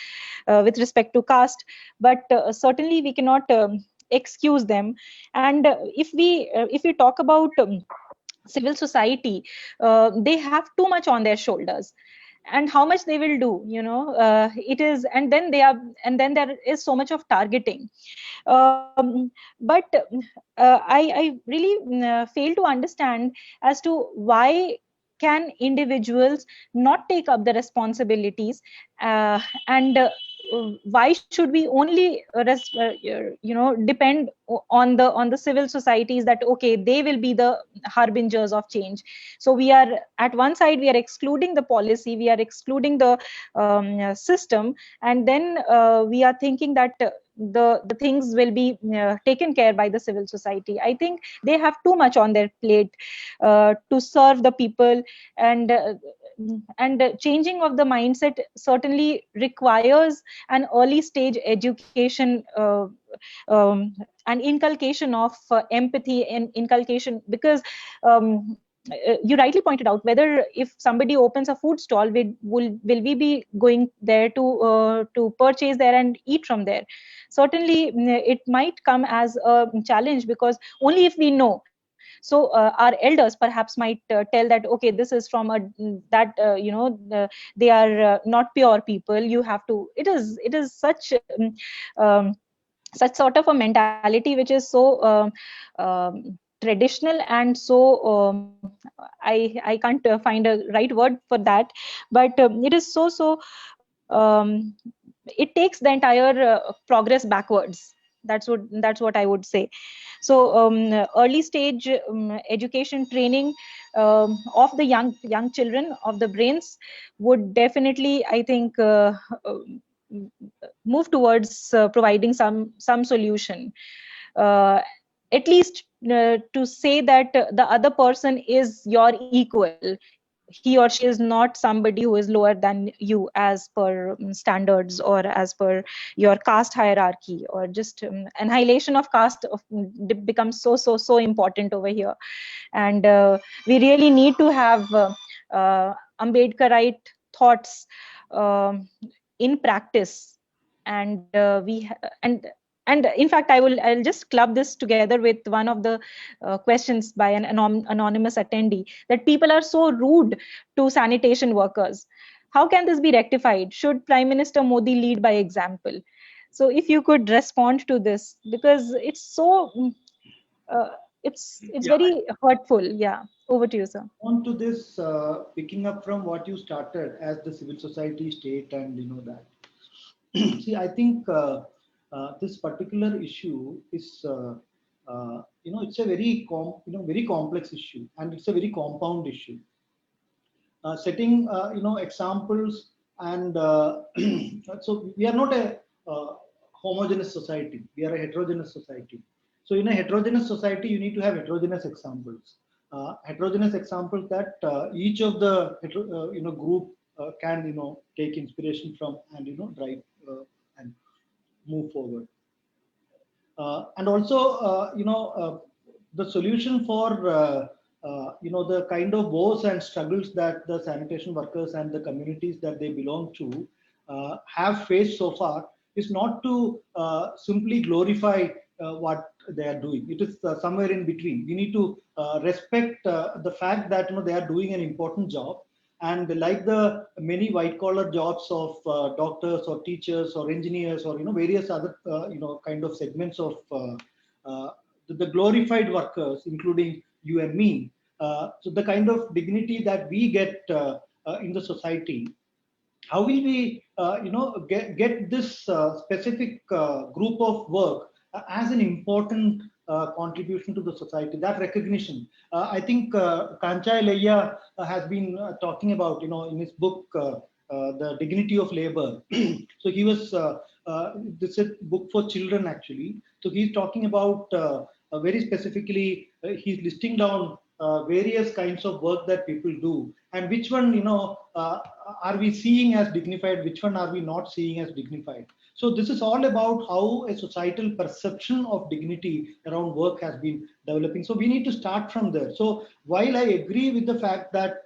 with respect to caste, but certainly we cannot excuse them. And if we talk about civil society, they have too much on their shoulders, and how much they will do, it is, and then there is so much of targeting. But I really fail to understand as to why can individuals not take up the responsibilities, and why should we only depend on the civil societies, that okay, they will be the harbingers of change. So we are, at one side we are excluding the policy, we are excluding the system, and then we are thinking that the things will be taken care by the civil society. I think they have too much on their plate to serve the people, and changing of the mindset certainly requires an early stage education and inculcation of empathy and inculcation, because you rightly pointed out, whether if somebody opens a food stall, will we be going there to purchase there and eat from there? Certainly it might come as a challenge, because only if we know. So our elders perhaps might tell that okay, this is from they are not pure people, you have to, it is such sort of a mentality which is so traditional, and so I can't find a right word for that, but it is so it takes the entire progress backwards. That's what I would say. So early stage education training of the young children, of the brains, would definitely, I think, move towards providing some solution, at least to say that the other person is your equal. He or she is not somebody who is lower than you as per standards, or as per your caste hierarchy, or just annihilation of caste becomes so important over here. And we really need to have Ambedkarite thoughts in practice. And and in fact, I'll just club this together with one of the questions by an anonymous attendee, that people are so rude to sanitation workers. How can this be rectified? Should Prime Minister Modi lead by example? So if you could respond to this, because it's so uh, it's
Yeah,
very hurtful. Yeah, over to you, sir.
on to this, picking up from what you started as the civil society state, and that. See, I think this particular issue is, it's a very very complex issue, and it's a very compound issue. Setting examples, and so we are not a homogeneous society, we are a heterogeneous society. So in a heterogeneous society you need to have heterogeneous examples, heterogeneous examples that each of the group can take inspiration from, and drive and move forward. And also, the solution for the kind of woes and struggles that the sanitation workers and the communities that they belong to have faced so far is not to simply glorify what they are doing. It is somewhere in between. We need to respect the fact that they are doing an important job, and like the many white collar jobs of doctors or teachers or engineers or various other kind of segments of uh, the glorified workers, including you and me. So the kind of dignity that we get in the society, how will we get this specific group of work as an important contribution to the society, that recognition. I think Kanchai Leya has been talking about, in his book, The Dignity of Labor. So he was this is a book for children, actually. So he's talking about very specifically, he's listing down various kinds of work that people do, and which one are we seeing as dignified, which one are we not seeing as dignified. So this is all about how a societal perception of dignity around work has been developing. So we need to start from there. So while I agree with the fact that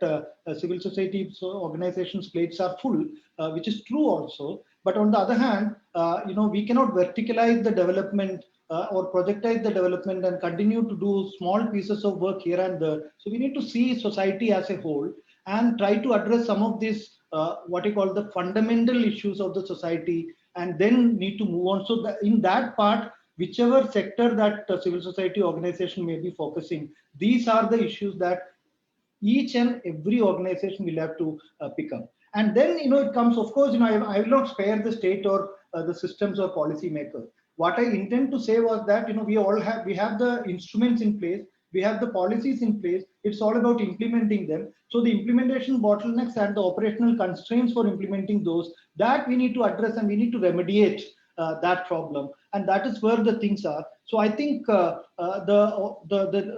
civil society organizations' plates are full, which is true also, but on the other hand, we cannot verticalize the development or projectize the development and continue to do small pieces of work here and there. So we need to see society as a whole and try to address some of these what you call the fundamental issues of the society, and then need to move on. So in that part, whichever sector that civil society organization may be focusing, these are the issues that each and every organization will have to pick up. And then it comes, of course, I will not spare the state or the systems or policy makers. What I intend to say was that we have the instruments in place, we have the policies in place. It's all about implementing them. So the implementation bottlenecks and the operational constraints for implementing those, that we need to address, and we need to remediate that problem. And that is where the things are. So I think the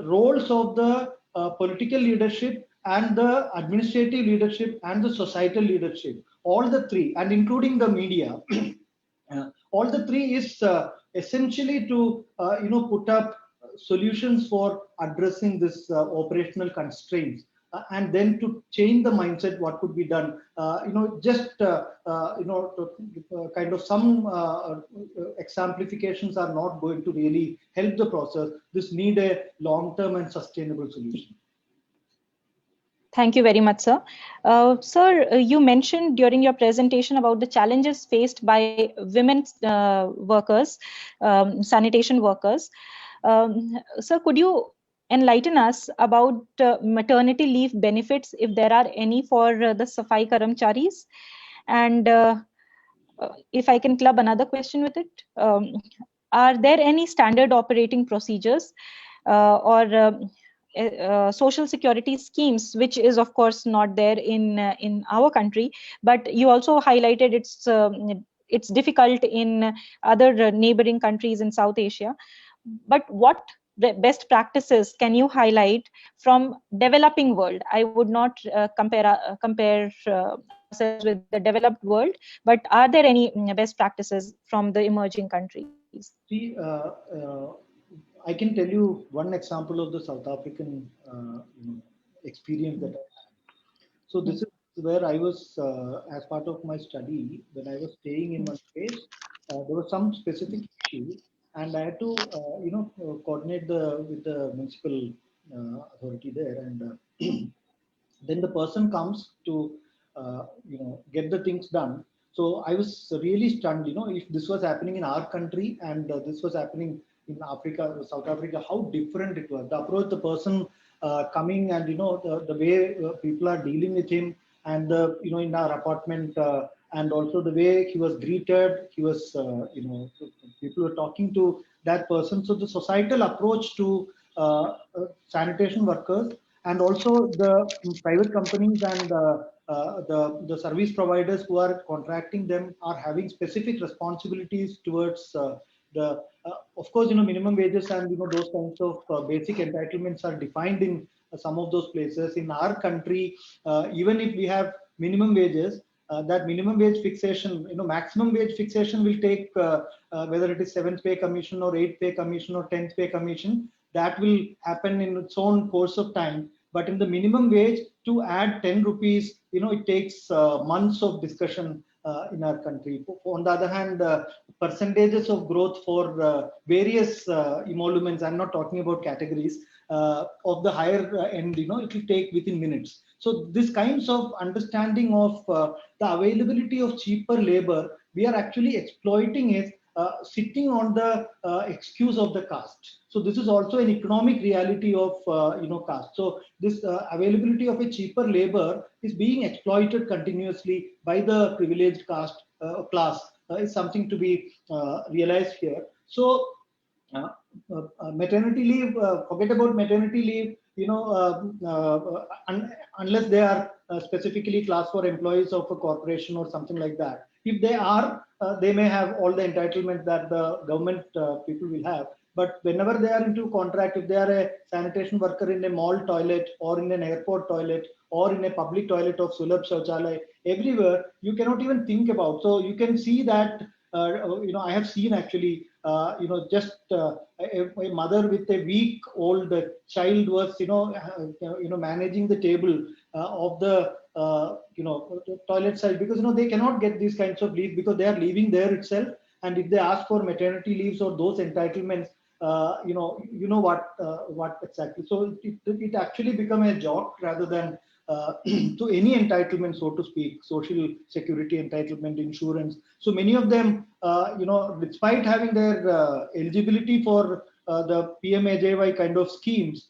roles of the political leadership and the administrative leadership and the societal leadership, all the three, and including the media, all the three is essentially to put up solutions for addressing this operational constraints, and then to change the mindset. What could be done? Just kind of some exemplifications are not going to really help the process. This need a long-term and sustainable solution.
Thank you very much, sir. Sir, you mentioned during your presentation about the challenges faced by women workers, sanitation workers. Sir, could you enlighten us about maternity leave benefits, if there are any, for the Safai Karamcharis? And if I can club another question with it, are there any standard operating procedures or social security schemes, which is of course not there in our country, but you also highlighted it's difficult in other neighboring countries in South Asia. But what best practices can you highlight from developing world? I would not compare ourselves with the developed world, but are there any best practices from the emerging countries?
See, I can tell you one example of the South African experience that I had. So this is where I was, as part of my study, when I was staying in one place, there was some specific issue, and I had to, coordinate with the municipal authority there, and then the person comes to, get the things done. So I was really stunned, if this was happening in our country and this was happening in Africa, South Africa, how different it was. The approach, the person coming, and the way people are dealing with him, and in our apartment, and also the way he was greeted, he was, people were talking to that person. So the societal approach to sanitation workers, and also the private companies and the service providers who are contracting them are having specific responsibilities towards the of course, minimum wages and those kinds of basic entitlements are defined in some of those places. In our country, even if we have minimum wages, that minimum wage fixation, maximum wage fixation will take whether it is 7th pay commission or 8th pay commission or 10th pay commission, that will happen in its own course of time. But in the minimum wage, to add 10 rupees, it takes months of discussion in our country. On the other hand, percentages of growth for various emoluments, I'm not talking about categories, of the higher end, it will take within minutes. So this kinds of understanding of the availability of cheaper labor, we are actually exploiting it, sitting on the excuse of the caste. So this is also an economic reality of caste. So this availability of a cheaper labor is being exploited continuously by the privileged caste class is something to be realized here. So maternity leave, forget about maternity leave, unless they are specifically class 4 employees of a corporation or something like that. If they are, they may have all the entitlement that the government people will have. But whenever they are into contract, if they are a sanitation worker in a mall toilet or in an airport toilet or in a public toilet of Sulabh Shauchalay, everywhere, you cannot even think about. So you can see that, I have seen actually, just a mother with a week-old child was, managing the table of the toilet side, because they cannot get these kinds of leave because they are leaving there itself. And if they ask for maternity leaves or those entitlements, what exactly. So it actually become a joke rather than to any entitlement, so to speak, social security entitlement, insurance. So many of them, despite having their eligibility for the PMAJY kind of schemes,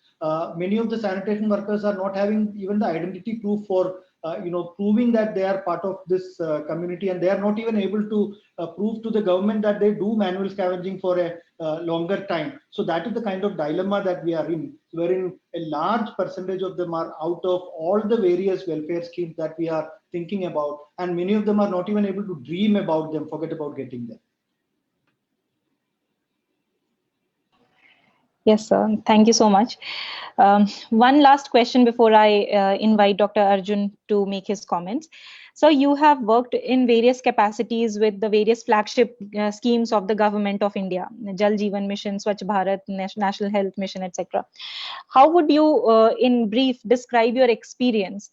many of the sanitation workers are not having even the identity proof for proving that they are part of this community, and they are not even able to prove to the government that they do manual scavenging for a longer time. So that is the kind of dilemma that we are in, wherein a large percentage of them are out of all the various welfare schemes that we are thinking about, and many of them are not even able to dream about them, forget about getting them.
Yes, sir. Thank you so much. One last question before I invite Dr. Arjun to make his comments. So you have worked in various capacities with the various flagship schemes of the government of India, Jal Jeevan Mission, Swachh Bharat, National Health Mission, etc. How would you, in brief, describe your experience?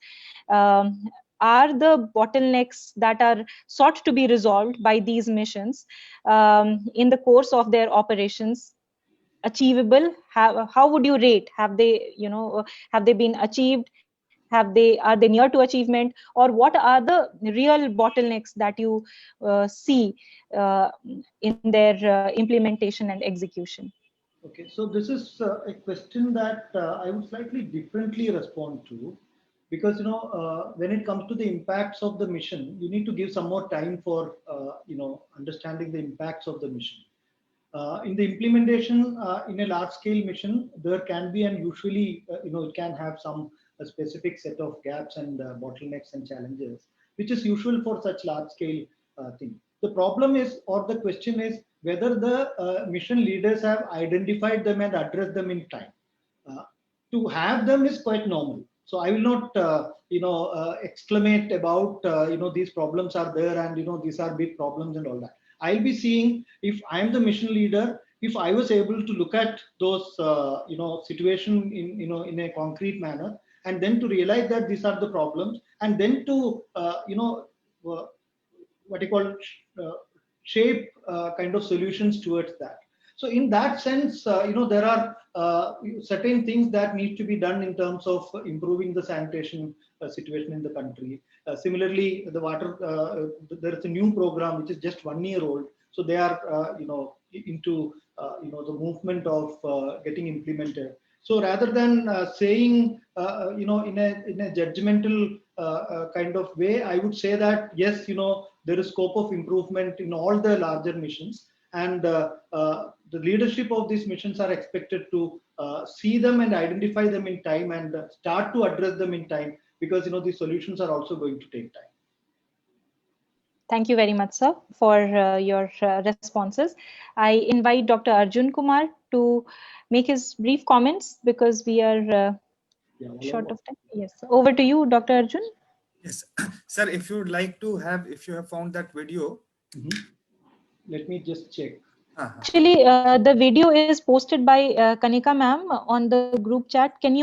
Are the bottlenecks that are sought to be resolved by these missions in the course of their operations achievable? How would you rate? Have they been achieved? Are they near to achievement, or what are the real bottlenecks that you see in their implementation and execution?
Okay, so this is a question that I would slightly differently respond to, because when it comes to the impacts of the mission, you need to give some more time for understanding the impacts of the mission. In the implementation in a large-scale mission, there can be, and usually it can have some specific set of gaps and bottlenecks and challenges, which is usual for such large-scale thing. The problem is, or the question is, whether the mission leaders have identified them and addressed them in time. To have them is quite normal. So I will not, exclamate about, these problems are there and, these are big problems and all that. I'll be seeing, if I'm the mission leader, if I was able to look at those, situation in a concrete manner, and then to realize that these are the problems, and then to, what you call shape kind of solutions towards that. So in that sense, there are certain things that need to be done in terms of improving the sanitation situation in the country. Similarly, the water, there is a new program which is just 1 year old. So they are, into, the movement of getting implemented. So rather than saying, in a judgmental kind of way, I would say that yes, there is scope of improvement in all the larger missions, and the leadership of these missions are expected to see them and identify them in time, and start to address them in time, because these solutions are also going to take time.
Thank you very much, sir, for your responses. I invite Dr. Arjun Kumar to make his brief comments because we are short of time. Yes, over to you, Dr. Arjun.
Yes, sir, if you would like to have, if you have found that video.
Let me just check.
Actually, the video is posted by Kanika ma'am on the group chat. Can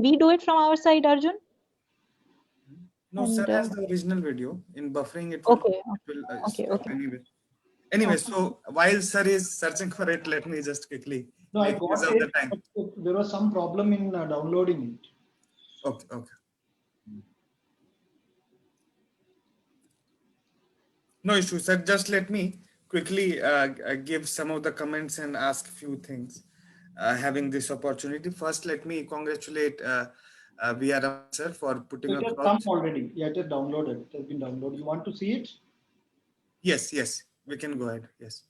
we do it from our side, Arjun?
No,
And,
sir has the original video. In buffering, it will,
okay.
stop anyway. Anyway, so while sir is searching for it, let me just quickly
I
make use
got
of
it,
the time.
but there was some problem in downloading it.
Okay. No issue, sir. Just let me quickly give some of the comments and ask a few things. Having this opportunity, first, let me congratulate VR sir for putting
It has
across.
come already. Yeah, it is downloaded. It has been downloaded. You want to see it?
Yes, we can go ahead. Yes.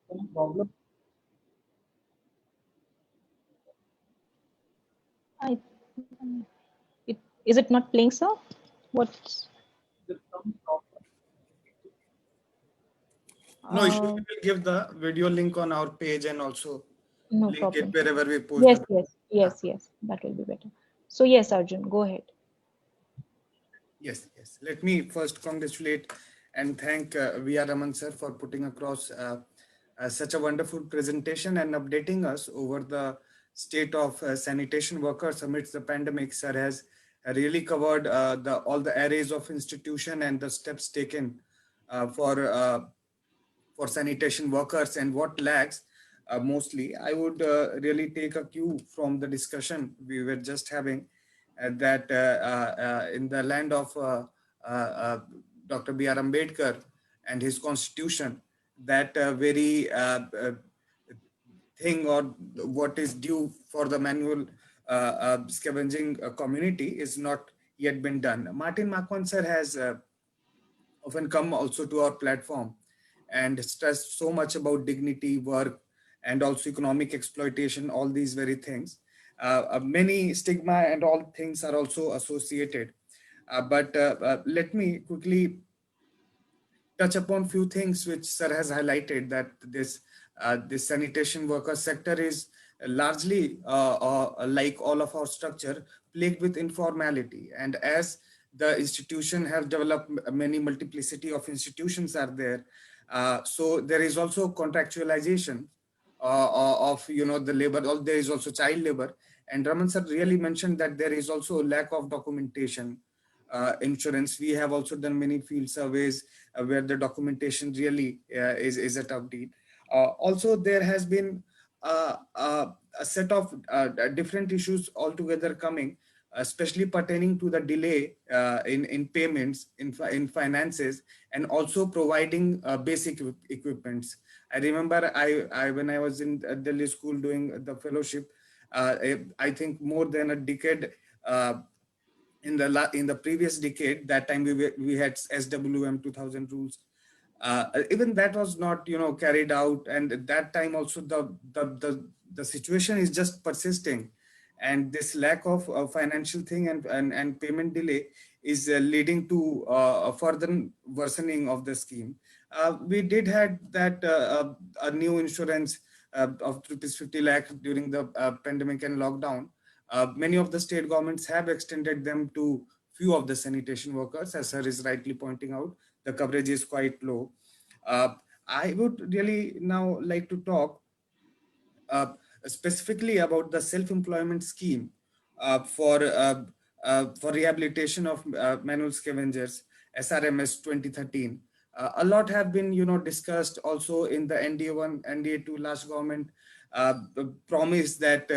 Some problem.
Is it not playing, sir? What's
There's some problem.
No issue. We will give the video link on our page and also
no
link
problem.
it wherever we post.
Yes. That will be better. So yes, Arjun, go ahead.
Yes. Let me first congratulate and thank VR Raman sir for putting across such a wonderful presentation and updating us over the state of sanitation workers amidst the pandemic. Sir has really covered all the areas of institution and the steps taken for sanitation workers and what lags mostly. I would really take a cue from the discussion we were just having that in the land of Dr. B.R. Ambedkar and his constitution, that very thing or what is due for the manual scavenging community is not yet been done. Martin Marquand sir has often come also to our platform and stressed so much about dignity, work, and also economic exploitation, all these very things. Many stigma and all things are also associated. But let me quickly touch upon few things which sir has highlighted, that this sanitation worker sector is largely like all of our structure, plagued with informality. And as the institution have developed, many multiplicity of institutions are there. So there is also contractualization of the labor, or there is also child labor. And Raman sir really mentioned that there is also lack of documentation, insurance. We have also done many field surveys where the documentation really is a tough deal. Also, there has been a set of different issues altogether coming. especially pertaining to the delay in payments, in finances, and also providing basic equipments. I remember when I was in Delhi school doing the fellowship, I think more than a decade, in the previous decade, that time we had SWM 2000 rules. Even that was not carried out, and at that time also the situation is just persisting, and this lack of financial thing and payment delay is leading to a further worsening of the scheme. We did had that a new insurance of rupees 50 lakh during the pandemic and lockdown. Many of the state governments have extended them to few of the sanitation workers. As sir is rightly pointing out, the coverage is quite low. uh, I would really now like to talk uh, specifically about the self-employment scheme for rehabilitation of manual scavengers, SRMS 2013. A lot have been discussed also in the NDA1, NDA2. Last government promised that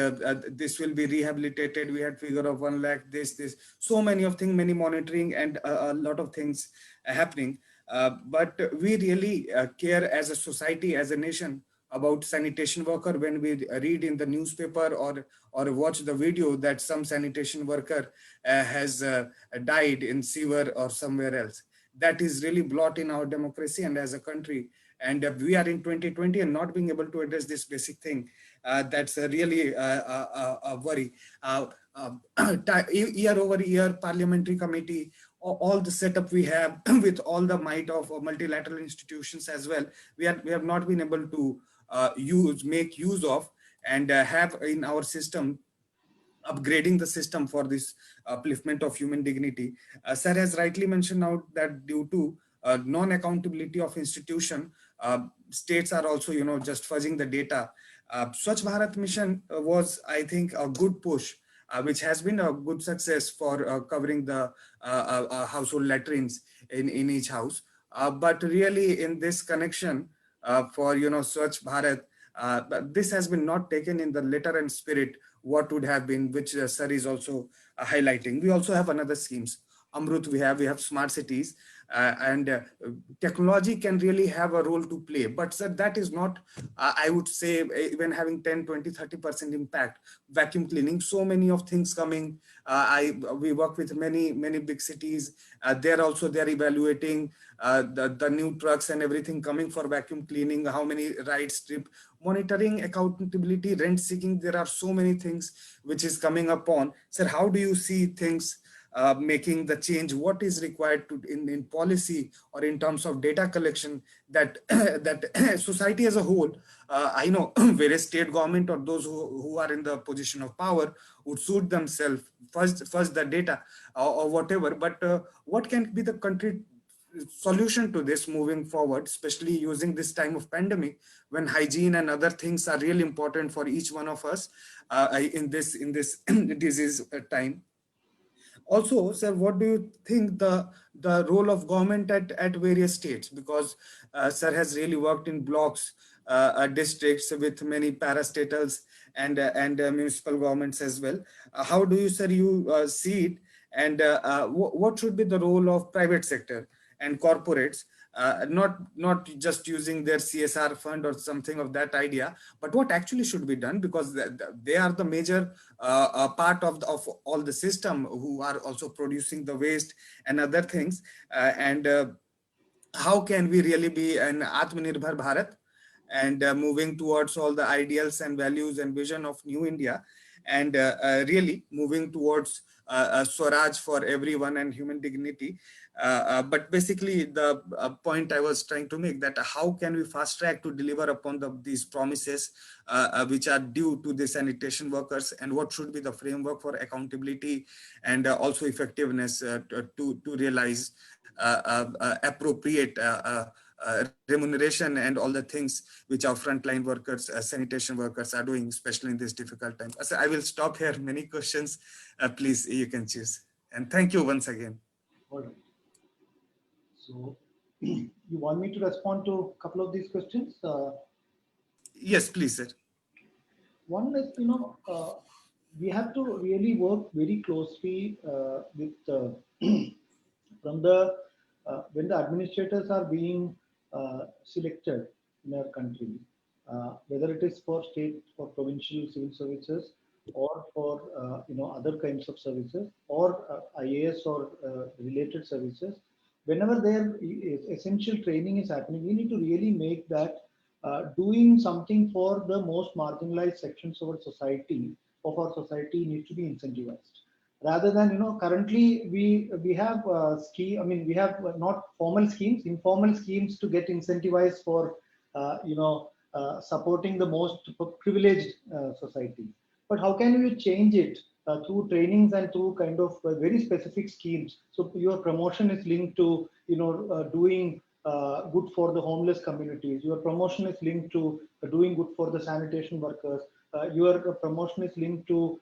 this will be rehabilitated. We had figure of 1 lakh, this, so many of things, many monitoring, and a lot of things happening. But we really care as a society, as a nation, about sanitation worker when we read in the newspaper or watch the video that some sanitation worker has died in sewer or somewhere else. That is really blot in our democracy and as a country. And we are in 2020 and not being able to address this basic thing. That's really a worry. Year over year, parliamentary committee, all the setup we have with all the might of multilateral institutions as well, we have not been able to make use of, and have in our system, upgrading the system for this upliftment of human dignity. Sir has rightly mentioned out that due to non-accountability of institution, states are also just fudging the data. Swachh Bharat Mission was, I think, a good push, which has been a good success for covering the household latrines in each house. But really, in this connection for Swachh Bharat, this has been not taken in the letter and spirit what would have been, which sir is also highlighting. We also have another schemes. Amrut, we have smart cities, and technology can really have a role to play. But sir, that is not, I would say, even having 10, 20, 30% impact. Vacuum cleaning, so many of things coming. We work with many big cities. They're evaluating the new trucks and everything coming for vacuum cleaning, how many rides trip, monitoring, accountability, rent seeking. There are so many things which is coming upon. Sir, how do you see things making the change? What is required to in policy or in terms of data collection that that society as a whole, I know various state government or those who are in the position of power would suit themselves first the data or whatever, but what can be the country solution to this moving forward, especially using this time of pandemic when hygiene and other things are really important for each one of us in this disease time. Also, sir, what do you think the role of government at various states? Because sir has really worked in blocks, districts with many parastatals and municipal governments as well. How do you, sir, see it? And what should be the role of private sector and corporates? Not just using their CSR fund or something of that idea, but what actually should be done, because they are the major part of all the system, who are also producing the waste and other things. And how can we really be an Atmanirbhar Bharat and moving towards all the ideals and values and vision of New India, and really moving towards Swaraj for everyone and human dignity. But basically, the point I was trying to make, that how can we fast track to deliver upon these promises which are due to the sanitation workers, and what should be the framework for accountability and also effectiveness to realize appropriate remuneration and all the things which our frontline workers, sanitation workers are doing, especially in this difficult time. So I will stop here. Many questions. Please, you can choose. And thank you once again.
All right. So you want me to respond to a couple of these questions?
Yes, please, sir.
One is, we have to really work very closely with from the when the administrators are being selected in our country, whether it is for state or provincial civil services or for other kinds of services or IAS or related services, whenever there is essential training is happening, we need to really make that doing something for the most marginalized sections of our society needs to be incentivized rather than currently we have scheme. I mean, we have not formal schemes, informal schemes to get incentivized for supporting the most privileged society. But how can you change it through trainings and through kind of very specific schemes? So your promotion is linked to doing good for the homeless communities. Your promotion is linked to doing good for the sanitation workers. Your promotion is linked to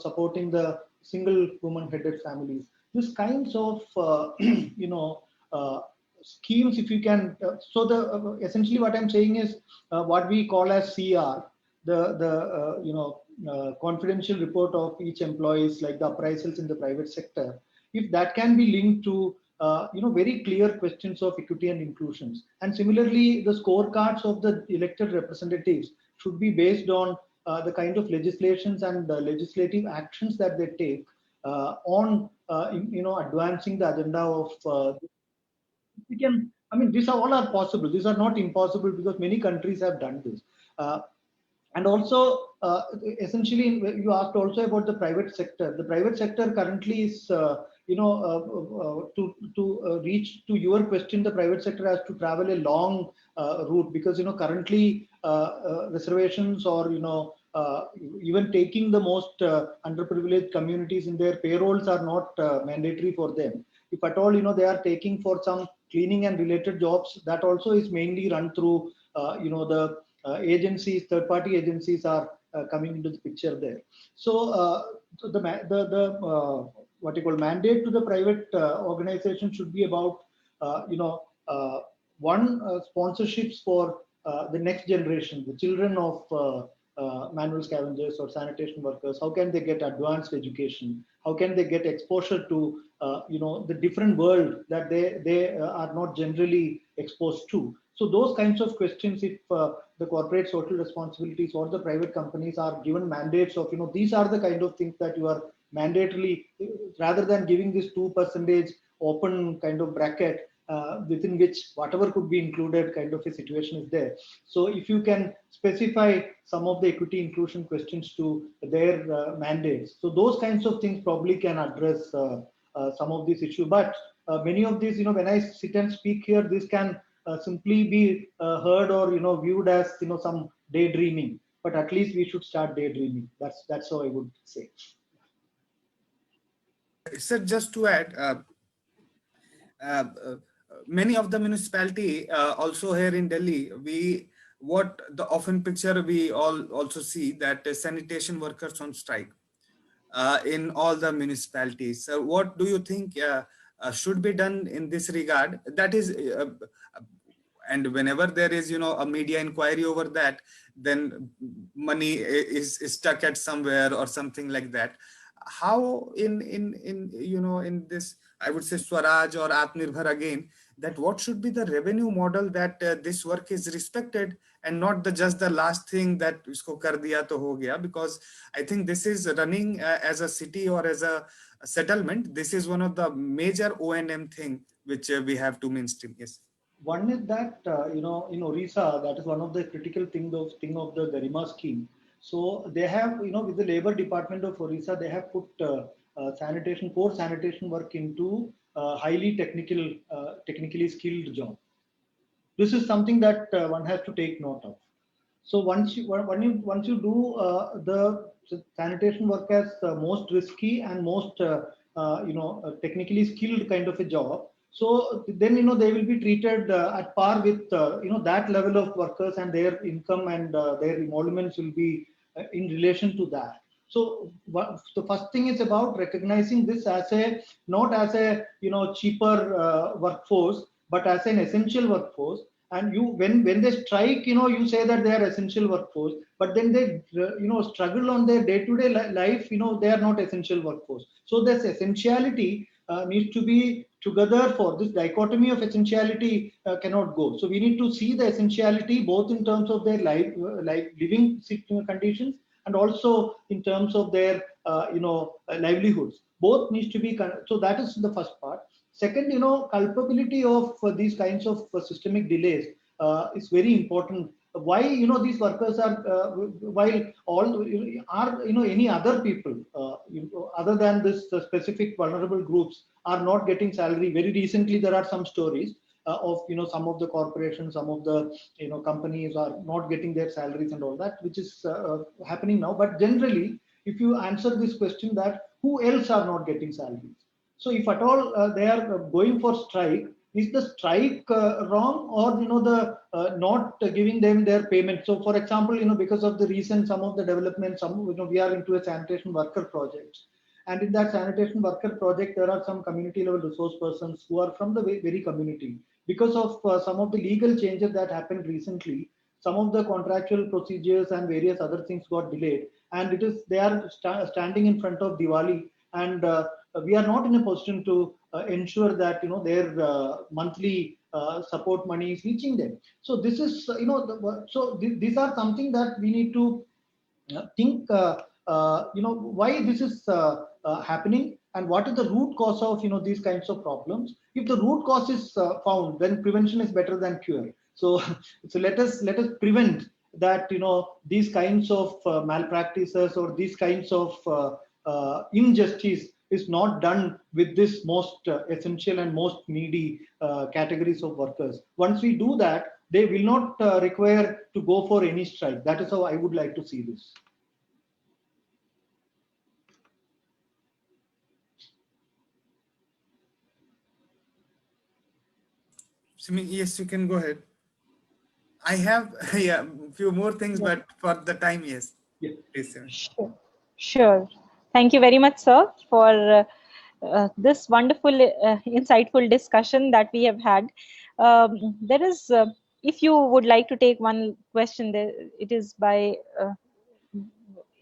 supporting the single woman headed families. These kinds of uh, schemes, if you can. So the essentially what I'm saying is what we call as CR, the confidential report of each employees, like the appraisals in the private sector. If that can be linked to very clear questions of equity and inclusions, and similarly the scorecards of the elected representatives should be based on the kind of legislations and legislative actions that they take on advancing the agenda of we can. I mean, these are all are possible. These are not impossible because many countries have done this. And also, essentially, you asked also about the private sector. The private sector currently is, to reach to your question, the private sector has to travel a long route because currently reservations or even taking the most underprivileged communities in their payrolls are not mandatory for them. If at all they are taking for some cleaning and related jobs, that also is mainly run through the agencies, third-party agencies are coming into the picture there. So what you call mandate to the private organization should be about one sponsorships for the next generation, the children of manual scavengers or sanitation workers. How can they get advanced education? How can they get exposure to the different world that they are not generally exposed to? So those kinds of questions, if the corporate social responsibilities or the private companies are given mandates of these are the kind of things that you are mandatorily, rather than giving this 2% open kind of bracket within which whatever could be included kind of a situation is there. So if you can specify some of the equity inclusion questions to their mandates, so those kinds of things probably can address some of these issues. But many of these, when I sit and speak here, this can simply be heard or viewed as some daydreaming. But at least we should start daydreaming. That's how I would say.
Sir, just to add, uh, uh, many of the municipality also here in Delhi, what the often picture we all also see that sanitation workers on strike in all the municipalities. So what do you think should be done in this regard? That is, and whenever there is a media inquiry over that, then money is stuck at somewhere or something like that. How in this, I would say, Swaraj or Atmanirbhar again, that what should be the revenue model that this work is respected and not just the last thing that isko kar diya to ho gaya? Because I think this is running as a city or as a settlement. This is one of the major O&M thing which we have to mainstream. Yes.
One is that in Orissa, that is one of the critical thing of the Garima scheme. So they have with the Labor Department of Orissa, they have put core sanitation work into highly technically skilled job. This is something that one has to take note of. So once you do the sanitation work as most risky and most technically skilled kind of a job, so then they will be treated at par with that level of workers, and their income and their emoluments will be in relation to that. So the first thing is about recognizing this as not as a cheaper workforce, but as an essential workforce. And when they strike, you say that they are essential workforce, but then they struggle on their day-to-day life, they are not essential workforce. So this essentiality needs to be together. For this dichotomy of essentiality cannot go. So we need to see the essentiality both in terms of their living conditions, and also in terms of their livelihoods. Both needs to be so that is the first part. Second, culpability of these kinds of systemic delays is very important. Why these workers are while all are any other people other than this specific vulnerable groups are not getting salary. Very recently there are some stories of some of the corporations, some of the companies are not getting their salaries and all that, which is happening now. But generally, if you answer this question, that who else are not getting salaries? So if at all they are going for strike, is the strike wrong, or the not giving them their payment? So for example, because of the recent some of the development, we are into a sanitation worker project, and in that sanitation worker project there are some community level resource persons who are from the very community. Because of some of the legal changes that happened recently, some of the contractual procedures and various other things got delayed, and they are standing in front of Diwali, and we are not in a position to ensure that their monthly support money is reaching them. So this is these are something that we need to think why this is happening, and what is the root cause of these kinds of problems. If the root cause is found, then prevention is better than cure. So so let us prevent that these kinds of malpractices or these kinds of injustice is not done with this most essential and most needy categories of workers. Once we do that, they will not require to go for any strike. That is how I would like to see this.
Simi, yes, you can go ahead. I have yeah, a few more things, but for the time, yes.
Yeah.
Please, Simi.
Sure. Thank you very much, sir, for this wonderful, insightful discussion that we have had. There is, if you would like to take one question, it is by.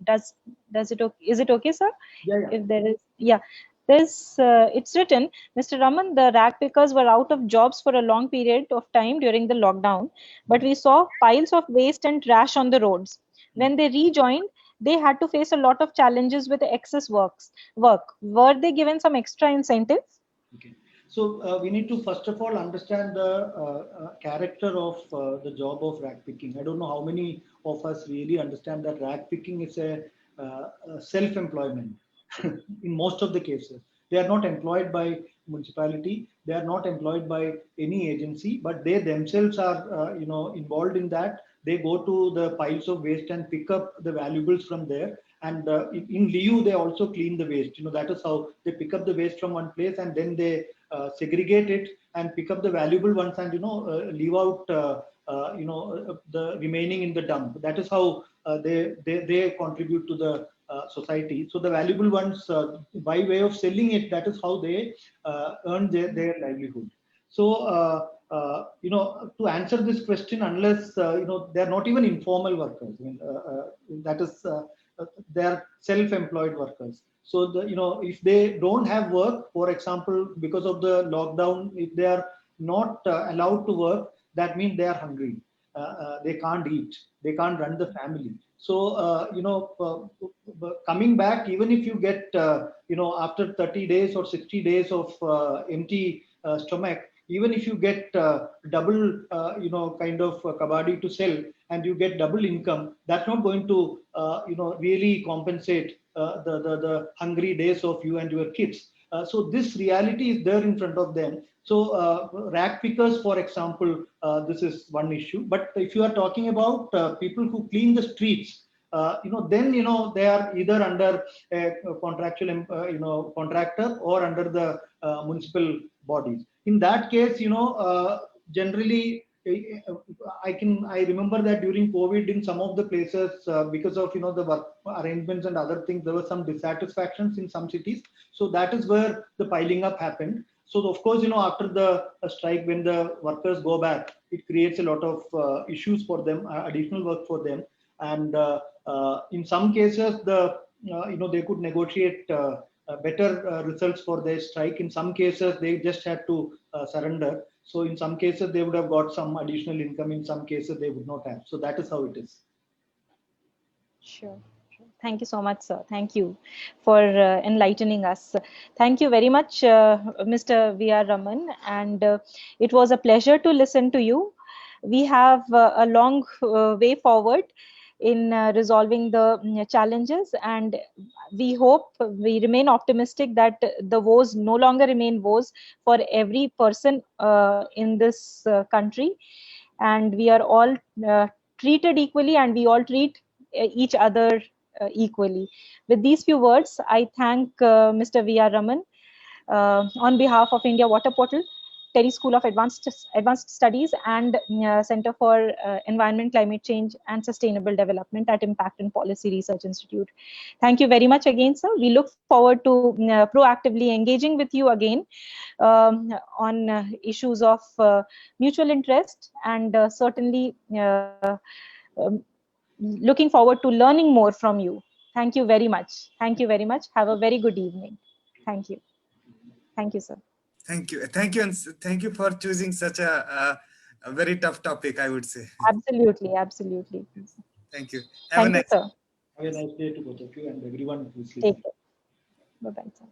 Does it okay? Is it okay, sir?
Yeah.
If there is, yeah. There's, it's written, Mr. Raman, the rag pickers were out of jobs for a long period of time during the lockdown, but we saw piles of waste and trash on the roads. When they rejoined, they had to face a lot of challenges with excess work. Were they given some extra incentive?
Okay. So we need to first of all understand the character of the job of rag picking. I don't know how many of us really understand that rag picking is a self-employment. In most of the cases, they are not employed by municipality, they are not employed by any agency, but they themselves are involved in that. They go to the piles of waste and pick up the valuables from there, and in lieu they also clean the waste. That is how they pick up the waste from one place, and then they segregate it and pick up the valuable ones, and leave out the remaining in the dump. That is how they contribute to the society. So the valuable ones, by way of selling it, that is how they earn their livelihood. So to answer this question, unless they are not even informal workers, that is they are self-employed workers. So if they don't have work, for example, because of the lockdown, if they are not allowed to work, that means they are hungry. They can't eat, they can't run the family. So coming back, even if you get after 30 days or 60 days of empty stomach, even if you get double kind of kabaddi to sell, and you get double income, that's not going to really compensate the hungry days of you and your kids. So this reality is there in front of them. So rag pickers, for example, this is one issue. But if you are talking about people who clean the streets, then they are either under a contractual contractor or under the municipal bodies. In that case, generally I remember that during COVID, in some of the places, because of the work arrangements and other things, there were some dissatisfactions in some cities. So that is where the piling up happened. So of course, after the strike, when the workers go back, it creates a lot of issues for them, additional work for them. And in some cases, they could negotiate better results for their strike. In some cases, they just had to surrender. So in some cases, they would have got some additional income. In some cases, they would not have. So that is how it is.
Sure. Thank you so much, sir. Thank you for enlightening us. Thank you very much, Mr. V.R. Raman. And it was a pleasure to listen to you. We have a long way forward in resolving the challenges, and we remain optimistic that the woes no longer remain woes for every person in this country, and we are all treated equally, and we all treat each other equally. With these few words, I thank Mr. V.R. Raman on behalf of India Water Portal, TERI School of Advanced Studies, and Center for Environment, Climate Change and Sustainable Development at Impact and Policy Research Institute. Thank you very much again, sir. We look forward to proactively engaging with you again on issues of mutual interest, and certainly looking forward to learning more from you. Thank you very much. Thank you very much. Have a very good evening. Thank you. Thank you, sir.
Thank you. And thank you for choosing such a very tough topic, I would say.
Absolutely. Absolutely.
Thank you.
Thank you, sir.
Have a nice day to both of you and everyone who's
Take
listening.
care. Bye-bye, sir.